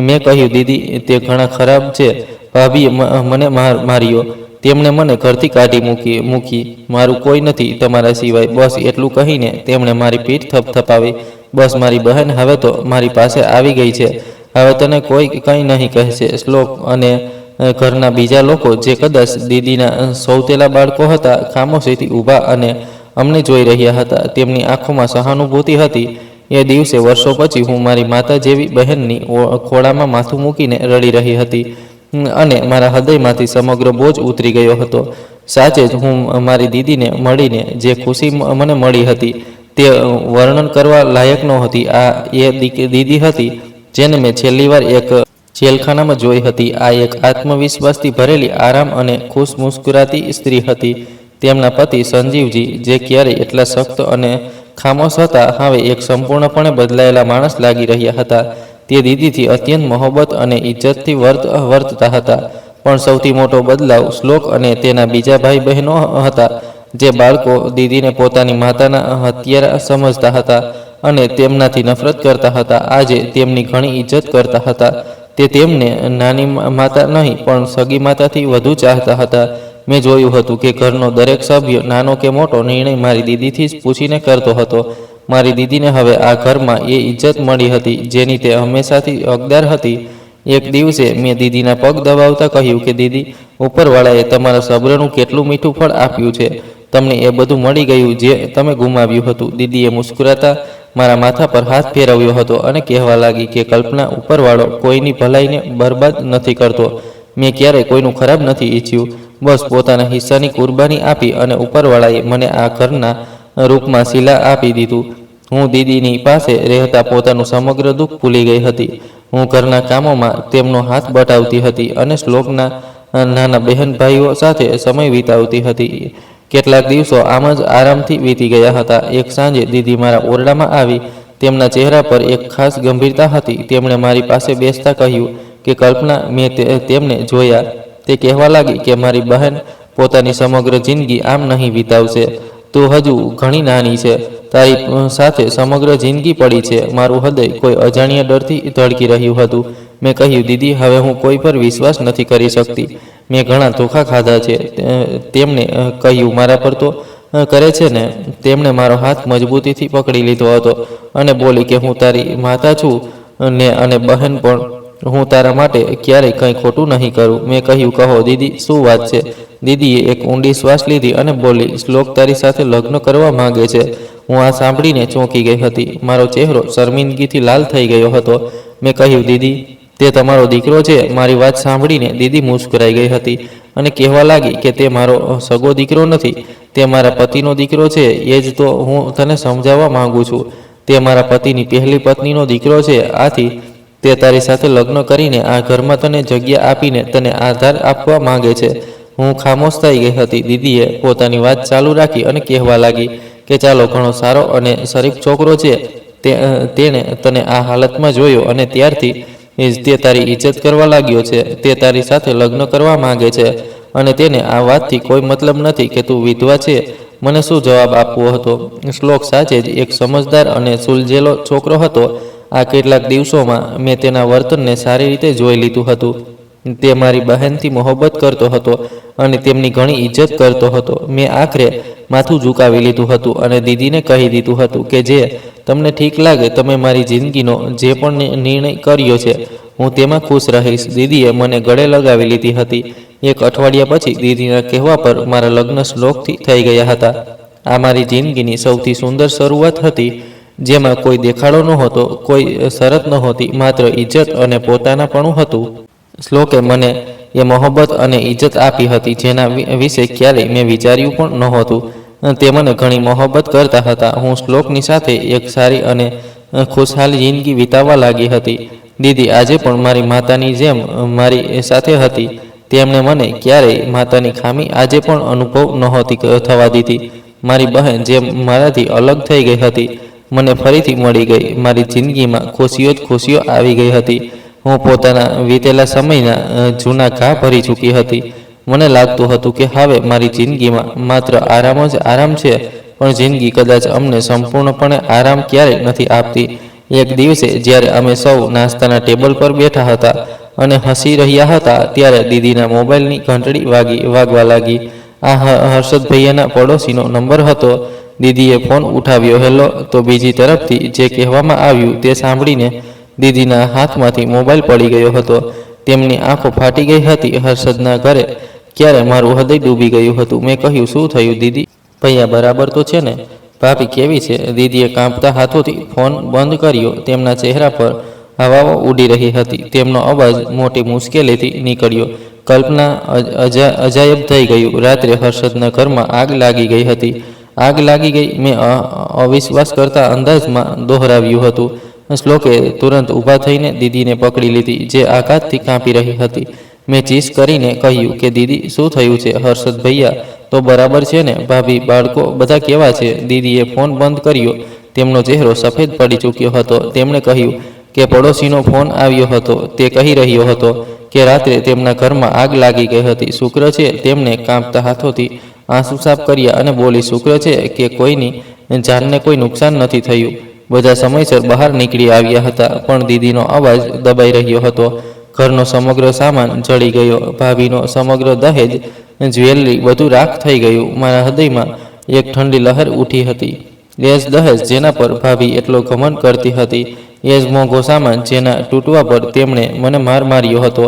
મેં કહ્યું, દીદી, તે ઘણા ખરાબ છે. ભાભીએ મને માર્યો. તેમણે મને ઘરથી કાઢી મૂકી. મારું કોઈ નથી તમારા સિવાય. બસ એટલું કહીને તેમણે મારી પીઠ થપથપાવી. બસ મારી બહેન હવે તો મારી પાસે આવી ગઈ છે. હવે તને કોઈ કંઈ નહીં કહેશે. શ્લોક અને ઘરના બીજા લોકો, જે કદાચ દીદીના સૌતેલા બાળકો હતા, ખામોશીથી ઊભા અને અમને જોઈ રહ્યા હતા. તેમની આંખોમાં સહાનુભૂતિ હતી. એ દિવસે વર્ષો પછી હું મારી માતા જેવી બહેનની ખોળામાં માથું મૂકીને રડી રહી હતી અને મારા હૃદયમાંથી સમગ્ર બોજ ઉતરી ગયો હતો. સાચે જ હું મારી દીદીને મળીને જે ખુશી મને મળી હતી તે વર્ણન કરવા લાયક નહોતી. આ એ દીદી હતી જેને મેં છેલ્લી વાર એક જેલખાનામાં જોઈ હતી. આ એક આત્મવિશ્વાસથી ભરેલી, આરામ અને ખુશ મુસ્કુરાતી સ્ત્રી હતી. તેમના પતિ સંજીવજી, જે ક્યારેય એટલા સખ્ત અને ખામોશ હતા, હવે એક સંપૂર્ણપણે બદલાયેલા માણસ લાગી રહ્યા હતા. તે દીદીથી અત્યંત મોહબ્બત અને ઇજ્જતથી વર્તતા હતા. પણ સૌથી મોટો બદલાવ શ્લોક અને તેના બીજા ભાઈ બહેનો હતા, જે બાળકો દીદીને પોતાની માતાના હત્યારા સમજતા હતા અને તેમનાથી નફરત કરતા હતા. આજે તેમની ઘણી ઇજ્જત કરતા હતા. તે તેમને નાની માતા નહીં, પણ સગી માતાથી વધુ ચાહતા હતા. મેં જોયું હતું કે ઘરનો દરેક સભ્ય, નાનો કે મોટો નિર્ણય મારી દીદીથી જ પૂછીને કરતો હતો. મારી દીદીને હવે આ ઘરમાં એ ઇજ્જત મળી હતી જેની તે હંમેશાથી હકદાર હતી. એક દિવસે મેં દીદીના પગ દબાવતા કહ્યું કે દીદી, ઉપરવાળાએ તમારા સબ્રનું કેટલું મીઠું ફળ આપ્યું છે. તમને એ બધું મળી ગયું જે તમે ગુમાવ્યું હતું. દીદીએ મુસ્કુરાતા મારા માથા પર હાથ ફેરવ્યો હતો અને કહેવા લાગી કે કલ્પના, ઉપરવાળો કોઈની ભલાઈને બરબાદ નથી કરતો. મેં ક્યારેય કોઈનું ખરાબ નથી ઈચ્છ્યું, બસ પોતાના હિસ્સાની કુરબાની આપી અને ઉપરવાળાએ મને આ ઘરના રૂપમાં શિલા આપી દીધું. હું દીદીની પાસે રહેતા પોતાનું સમગ્ર દુઃખ ભૂલી ગઈ હતી. હું ઘરના કામોમાં તેમનો હાથ બટાવતી હતી અને શ્લોકના નાના બહેન ભાઈઓ સાથે સમય વિતાવતી હતી. કેટલાક દિવસો આમ જ આરામથી વીતી ગયા હતા. એક સાંજે દીદી મારા ઓરડામાં આવી. તેમના ચહેરા પર એક ખાસ ગંભીરતા હતી. તેમણે મારી પાસે બેસતા કહ્યું કે કલ્પના, મેં તેમને જોયા. તે કહેવા લાગી કે મારી બહેન પોતાની સમગ્ર જિંદગી આમ નહીં વિતાવશે. તું હજુ ઘણી નાની છે, તારી સાથે સમગ્ર જિંદગી પડી છે. મારું હૃદય કોઈ અજાણ્યા ડરથી ધડકી રહ્યું હતું. મેં કહ્યું, દીદી, હવે હું કોઈ પર વિશ્વાસ નથી કરી શકતી. મેં ઘણા ધોખા ખાધા છે. તેમણે કહ્યું, મારા પર તો કરે છે ને. તેમણે મારો હાથ મજબૂતીથી પકડી લીધો હતો અને બોલી કે હું તારી માતા છું ને અને બહેન પણ. હું તારા માટે ક્યારેય કંઈ ખોટું નહીં કરું. મેં કહ્યું, કહો દીદી, શું વાત છે? દીદીએ એક ઊંડી શ્વાસ લીધી અને બોલી, શ્લોક તારી સાથે લગ્ન કરવા માંગે છે. હું આ સાંભળીને ચોંકી ગઈ હતી. મારો ચહેરો શર્મિંદગીથી લાલ થઈ ગયો હતો. મેં કહ્યું, દીદી, તે તમારો દીકરો છે. મારી વાત સાંભળીને દીદી મુસ્કરાઈ ગઈ હતી અને કહેવા લાગી કે તે મારો સગો દીકરો નથી, તે મારા પતિનો દીકરો છે. એ જ તો હું તને સમજાવવા માંગુ છું. તે મારા પતિની પહેલી પત્નીનો દીકરો છે. આથી તે તારી સાથે લગ્ન કરીને આ ઘરમાં તને જગ્યા આપીને તને આધાર આપવા માંગે છે. હું ખામોશ થઈ ગઈ હતી. દીદીએ પોતાની વાત ચાલુ રાખી અને કહેવા લાગી કે ચાલો, ઘણો સારો અને શરીફ છોકરો છે. તેણે તને આ હાલતમાં જોયો અને ત્યારથી તે તારી ઇજ્જત કરવા લાગ્યો છે. તે તારી સાથે લગ્ન કરવા માંગે છે અને તેને આ વાતથી કોઈ મતલબ નથી કે તું વિધવા છે. મને શું જવાબ આપવો હતો? શ્લોક સાચે જ એક સમજદાર અને સુલઝેલો છોકરો હતો. આ કેટલાક દિવસોમાં મેં તેના વર્તનને સારી રીતે જોઈ લીધું હતું. તે મારી બહેનથી મોહબ્બત કરતો હતો અને તેમની ઘણી ઇજ્જત કરતો હતો. મેં આખરે માથું ઝુકાવી લીધું હતું અને દીદીને કહી દીધું હતું કે જે તમને ઠીક લાગે, તમે મારી જિંદગીનો જે પણ નિર્ણય કર્યો છે, હું તેમાં ખુશ રહીશ. દીદીએ મને ગળે લગાવી લીધી હતી. એક અઠવાડિયા પછી દીદીના કહેવા પર મારા લગ્ન શ્લોકથી થઈ ગયા હતા. આ મારી જિંદગીની સૌથી સુંદર શરૂઆત હતી, જેમાં કોઈ દેખાડો નહોતો, કોઈ શરત નહોતી, માત્ર ઇજ્જત અને પોતાનાપણું હતું. શ્લોકે મને એ મોહબ્બત અને ઇજ્જત આપી હતી જેના વિશે ક્યારેય મેં વિચાર્યું પણ નહોતું. તે મને ઘણી મોહબ્બત કરતા હતા. હું શ્લોકની સાથે એક સારી અને ખુશહાલ જિંદગી વિતાવવા લાગી હતી. દીદી આજે પણ મારી માતાની જેમ મારી સાથે હતી. તેમણે મને ક્યારેય માતાની ખામી આજે પણ અનુભવ નહોતી થવા દીધી. મારી બહેન જેમ મારાથી અલગ થઈ ગઈ હતી, મને ફરીથી મળી ગઈ. મારી જિંદગીમાં ખુશીઓ જ ખુશીઓ આવી ગઈ હતી. હું પોતાના વીતેલા સમયના જૂના ઘા ભરી ચૂકી હતી. મને લાગતું હતું કે હવે મારી જિંદગીમાં માત્ર આરામ જ આરામ છે, પણ જિંદગી કદાચ અમને સંપૂર્ણપણે આરામ ક્યારેય નથી આપતી. એક દિવસે જ્યારે અમે સૌ નાસ્તાના ટેબલ પર બેઠા હતા અને હસી રહ્યા હતા, ત્યારે દીદીના મોબાઈલની ઘંટડી વાગવા લાગી. આ હર્ષદ ભૈયાના પડોશીનો નંબર હતો. દીદીએ ફોન ઉઠાવ્યો. હેલો. તો બીજી તરફથી જે કહેવામાં આવ્યું તે સાંભળીને દીદીના હાથમાંથી મોબાઈલ પડી ગયો હતો. તેમની આંખો ફાટી ગઈ હતી. હર્ષદના ઘરે ક્યારે મારું હૃદય ડૂબી ગયું હતું. મેં કહ્યું, શું થયું દીદી? ભૈયા બરાબર તો છે ને? ભાભી કેવી છે? દીદીએ કાંપતા હાથોથી ફોન બંધ કર્યો. તેમના ચહેરા પર હવાઓ ઉડી રહી હતી. તેમનો અવાજ મોટી મુશ્કેલીથી નીકળ્યો. કલ્પના અજાયબ થઈ ગયું. રાત્રે હર્ષદના ઘરમાં આગ લાગી ગઈ હતી. આગ લાગી ગઈ, મેં અવિશ્વાસ કરતા અંદાજમાં દોહરાવ્યું હતું. શ્લોકે તુરંત ઊભા થઈને દીદીને પકડી લીધી, જે આઘાતથી કાંપી રહી હતી. મેં ચીસ કરીને કહ્યું કે દીદી, શું થયું છે? હર્ષદ ભૈયા તો બરાબર છે ને? ભાભી, બાળકો બધા કેવા છે? દીદીએ ફોન બંધ કર્યો. તેમનો ચહેરો સફેદ પડી ચૂક્યો હતો. તેમણે કહ્યું કે પડોશીનો ફોન આવ્યો હતો. તે કહી રહ્યો હતો કે રાત્રે તેમના ઘરમાં આગ લાગી ગઈ હતી. શુક્ર છે. તેમણે કાંપતા હાથોથી આંસુ સાફ કર્યા અને બોલી, શુક્ર છે કે કોઈની જાનને કોઈ નુકસાન નથી થયું. બધા સમયસર બહાર નીકળી આવ્યા હતા, પણ દીદીનો અવાજ દબાઈ રહ્યો હતો. ઘરનો સમગ્ર સામાન જળી ગયો. ભાભીનો સમગ્ર દહેજ, જ્વેલરી બધું રાખ થઈ ગયું. મારા હૃદયમાં એક ઠંડી લહેર ઉઠી હતી. એ જ દહેજ જેના પર ભાભી એટલો ઘમંડ કરતી હતી, એ જ મોંઘો સામાન જેના તૂટવા પર તેમણે મને માર માર્યો હતો.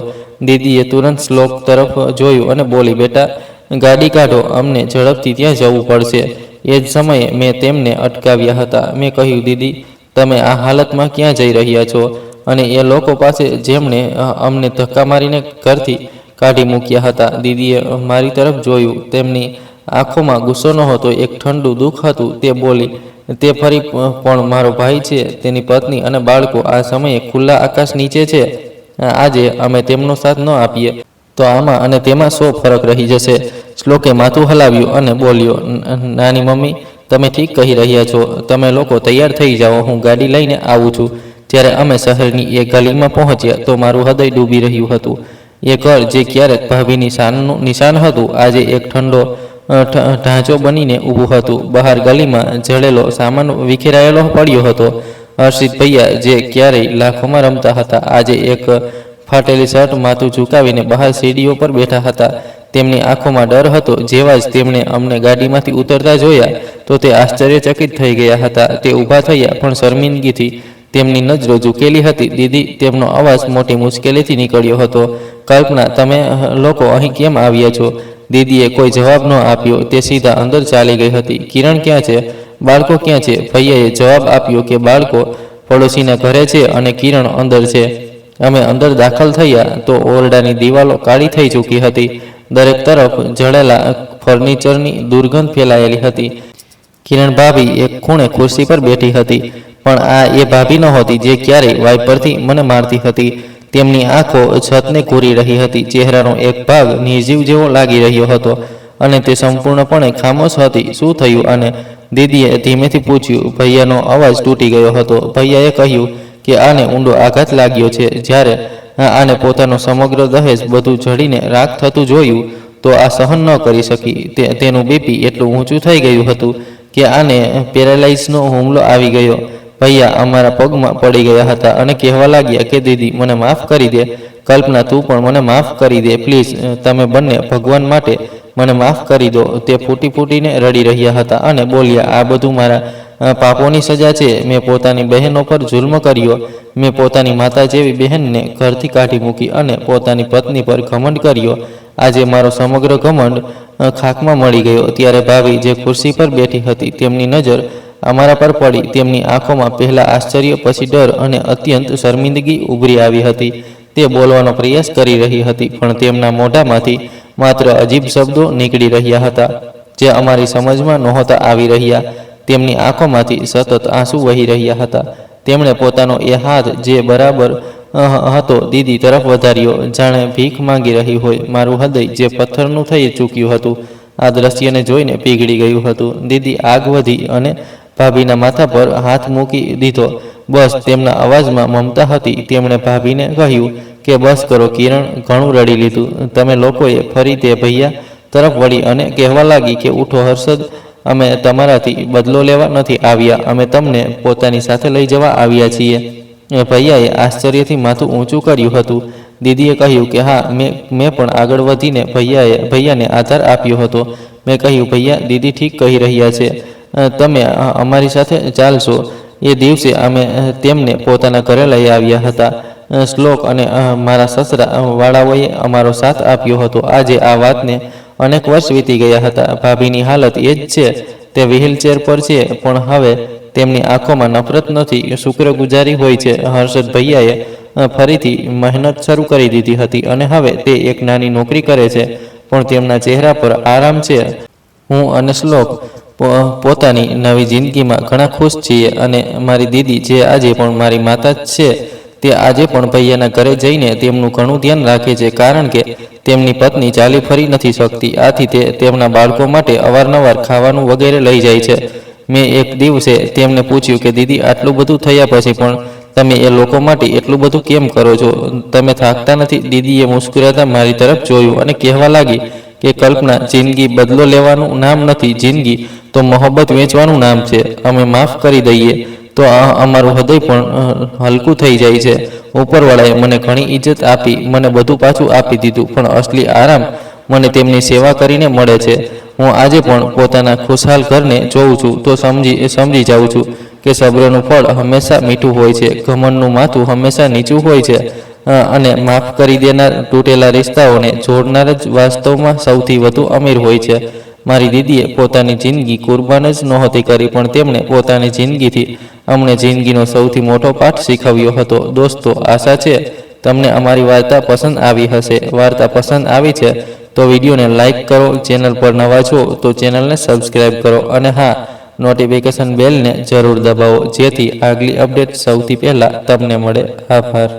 દીદીએ તુરંત શ્લોક તરફ જોયું અને બોલી, બેટા, ગાડી કાઢો, અમને ઝડપથી ત્યાં જવું પડશે. એ જ સમયે મેં તેમને અટકાવ્યા હતા. મેં કહ્યું, દીદી, તમે આ હાલતમાં ક્યાં જઈ રહ્યા છો? અને એ લોકો પાસે જેમણે અમને ધક્કા મારીને ઘરથી કાઢી મૂક્યા હતા. દીદીએ મારી તરફ જોયું. તેમની આંખોમાં ગુસ્સો નહોતો, એક ઠંડુ દુઃખ હતું. તે બોલી, તે ફરી પણ મારો ભાઈ છે. તેની પત્ની અને બાળકો આ સમયે ખુલ્લા આકાશ નીચે છે. આજે અમે તેમનો સાથ ન આપીએ તો આમાં અને તેમાં શો ફરક રહી જશે. શ્લોકે માથું હલાવ્યું અને બોલ્યો, નાની મમ્મી, તમે ઠીક કહી રહ્યા છો. તમે લોકો તૈયાર થઈ જાઓ, હું ગાડી લઈને આવું છું. જ્યારે અમે શહેરની એ ગલીમાં પહોંચ્યા તો મારું હૃદય ડૂબી રહ્યું હતું. એ ઘર જે ક્યારેક ભાભીની શાનનું નિશાન હતું, આજે એક ઠંડો ઢાંચો બનીને ઊભું હતું. બહાર ગલીમાં જડેલો સામાન વિખેરાયેલો પડ્યો હતો. હર્ષિત ભૈયા જે ક્યારેય લાખોમાં રમતા હતા, આજે એક ફાટેલી શર્ટ માથું ઝુકાવીને બહાર સીડીઓ પર બેઠા હતા. તેમની આંખોમાં ડર હતો. જેવા જ તેમણે અમને ગાડીમાંથી ઉતરતા જોયા તો તે આશ્ચર્યચકિત થઈ ગયા હતા. તે ઊભા થયા, પણ શર્મિંદગીથી તેમની નજરો ઝૂકેલી હતી. દીદી, તેમનો અવાજ મોટી મુશ્કેલીથી નીકળ્યો હતો. કલ્પના, તમે લોકો અહીં કેમ આવ્યા છો? દીદીએ કોઈ જવાબ ન આપ્યો. તે સીધા અંદર ચાલી ગઈ હતી. કિરણ ક્યાં છે? બાળકો ક્યાં છે? ભૈયાએ જવાબ આપ્યો કે બાળકો પડોશીના ઘરે છે અને કિરણ અંદર છે. અમે અંદર દાખલ થયા તો ઓરડાની દિવાલો કાળી થઈ ચૂકી હતી. દરેક તરફ જળેલા ફર્નિચરની દુર્ગંધ ફેલાયેલી હતી. કિરણ ભાભી એક ખૂણે ખુરશી પર બેઠી હતી, પણ આ એ ભાભી નહોતી જે ક્યારેય વાઇપરથી મને મારતી હતી. તેમની આંખો છતને ઘૂરી રહી હતી. ચહેરાનો એક ભાગ નિર્જીવ જેવો લાગી રહ્યો હતો અને તે સંપૂર્ણપણે ખામોશ હતી. શું થયું? અને દીદીએ ધીમેથી પૂછ્યું. ભૈયાનો અવાજ તૂટી ગયો હતો. ભૈયાએ કહ્યું કે આને ઊંડો આઘાત લાગ્યો છે. જ્યારે આને પોતાનો સમગ્ર દહેજ બધું જડીને રાખ થતું જોયું તો આ સહન ન કરી શકી. તેનું બીપી એટલું ઊંચું થઈ ગયું હતું કે આને પેરાલાઇઝનો હુમલો આવી ગયો. ભૈયા અમારા પગમાં પડી ગયા હતા અને કહેવા લાગ્યા કે દીદી, મને માફ કરી દે. કલ્પના, તું પણ મને માફ કરી દે પ્લીઝ. તમે બંને ભગવાન માટે મને માફ કરી દો. તે ફૂટી ફૂટીને રડી રહ્યા હતા અને બોલ્યા, આ બધું મારા પાપોની સજા છે. મેં પોતાની બહેનો પર જુલ્મ કર્યો. મેં પોતાની માતા જેવી બહેનને ઘરથી કાઢી મૂકી અને પોતાની પત્ની પર ઘમંડ કર્યો. આજે મારો સમગ્ર ઘમંડ ખાકમાં મળી ગયો. ત્યારે ભાભી જે ખુરશી પર બેઠી હતી તેમની નજર અમારા પર પડી. તેમની આંખોમાં પહેલા આશ્ચર્ય, પછી ડર અને અત્યંત શર્મિંદગી ઉભરી આવી હતી. તે બોલવાનો પ્રયાસ કરી રહી હતી, પણ તેમના મોઢામાંથી માત્ર અજીબ શબ્દો નીકળી રહ્યા હતા જે અમારી સમજમાં નહોતા આવી રહ્યા. તેમની આંખોમાંથી સતત આંસુ વહી રહ્યા હતા. તેમણે પોતાનો એ હાથ જે બરાબર હતો દીદી તરફ વધાર્યો, જાણે ભીખ માંગી રહી હોય. મારું હૃદય જે પથ્થરનું થઈ ચૂક્યું હતું આ દ્રશ્યને જોઈને પીગળી ગયું હતું. દીદી આગ વધી અને ભાભીના માથા પર હાથ મૂકી દીધો. બસ. તેમના અવાજમાં મમતા હતી. તેમણે ભાભીને કહ્યું કે બસ કરો કિરણ, ઘણું રડી લીધું. તમે લોકોએ. ફરી તે ભૈયા તરફ વળી અને કહેવા લાગી કે ઉઠો હર્ષદ, અમે તમારાથી બદલો લેવા નથી આવ્યા. અમે તમને પોતાની સાથે લઈ જવા આવ્યા છીએ. ભૈયાએ આશ્ચર્યથી માથું ઊંચું કર્યું હતું. દીદીએ કહ્યું કે હા. મેં પણ આગળ વધીને ભૈયાને આધાર આપ્યો હતો. મેં કહ્યું, ભૈયા, દીદી ઠીક કહી રહ્યા છે. તમે અમારી સાથે ચાલશો. એ દિવસે અમે તેમને પોતાના ઘરે લઈ આવ્યા હતા. શ્લોક અને મારા સસરા વાળાઓએ અમારો સાથ આપ્યો હતો. આજે આ વાતને અનેક વર્ષ વીતી ગયા હતા. ભાભીની હાલત એ જ છે. તે વ્હીલચેર પર છે, પણ હવે તેમની આંખોમાં નફરત નથી, શુક્રગુજારી હોય છે. હર્ષદ ભૈયાએ ફરીથી મહેનત શરૂ કરી દીધી હતી અને હવે તે એક નાની નોકરી કરે છે, પણ તેમના ચહેરા પર આરામ છે. હું અને શ્લોક પોતાની નવી જિંદગીમાં ઘણા ખુશ છીએ અને મારી દીદી જે આજે પણ મારી માતા જ છે તે આજે પણ ભૈયાના ઘરે જઈને તેમનું ઘણું ધ્યાન રાખે છે, કારણ કે તેમની પત્ની ચાલી ફરી નથી શકતી. આથી તે તેમના બાળકો માટે અવારનવાર ખાવાનું વગેરે લઈ જાય છે. મેં એક દિવસે તેમને પૂછ્યું કે દીદી, આટલું બધું થયા પછી પણ તમે એ લોકો માટે એટલું બધું કેમ કરો છો? તમે થાકતા નથી? દીદીએ મુસ્કુરાતા મારી તરફ જોયું અને કહેવા લાગી કે કલ્પના, જિંદગી બદલો લેવાનું નામ નથી. જિંદગી તો મોહબ્બત વેચવાનું નામ છે. અમે માફ કરી દઈએ તો અમારું હૃદય પણ હલકું થઈ જાય છે. ઉપરવાળાએ મને ઘણી ઇજ્જત આપી, મને બધું પાછું આપી દીધું, પણ અસલી આરામ મને તેમની સેવા કરીને મળે છે. હું આજે પણ પોતાના ખુશહાલ ઘરને જોઉં છું તો સમજી જાઉં છું કે સબ્રનું ફળ હંમેશા મીઠું હોય છે, ઘમંડનું માથું હંમેશા નીચું હોય છે અને માફ કરી દેનાર, તૂટેલા રિશ્તાઓને જોડનાર જ વાસ્તવમાં સૌથી વધુ અમીર હોય છે. મારી દીદીએ પોતાની જિંદગી કુરબાન જ નહોતી કરી, પણ તેમણે પોતાની જિંદગીથી અમને જિંદગીનો સૌથી મોટો પાઠ શીખવ્યો હતો. દોસ્તો, આશા છે તમને અમારી વાર્તા પસંદ આવી હશે. વાર્તા પસંદ આવી છે તો વિડીયોને લાઇક કરો. ચેનલ પર નવા છો તો ચેનલને સબસ્ક્રાઈબ કરો અને હા, નોટિફિકેશન બેલને જરૂર દબાવો જેથી આગલી અપડેટ સૌથી પહેલાં તમને મળે. આભાર.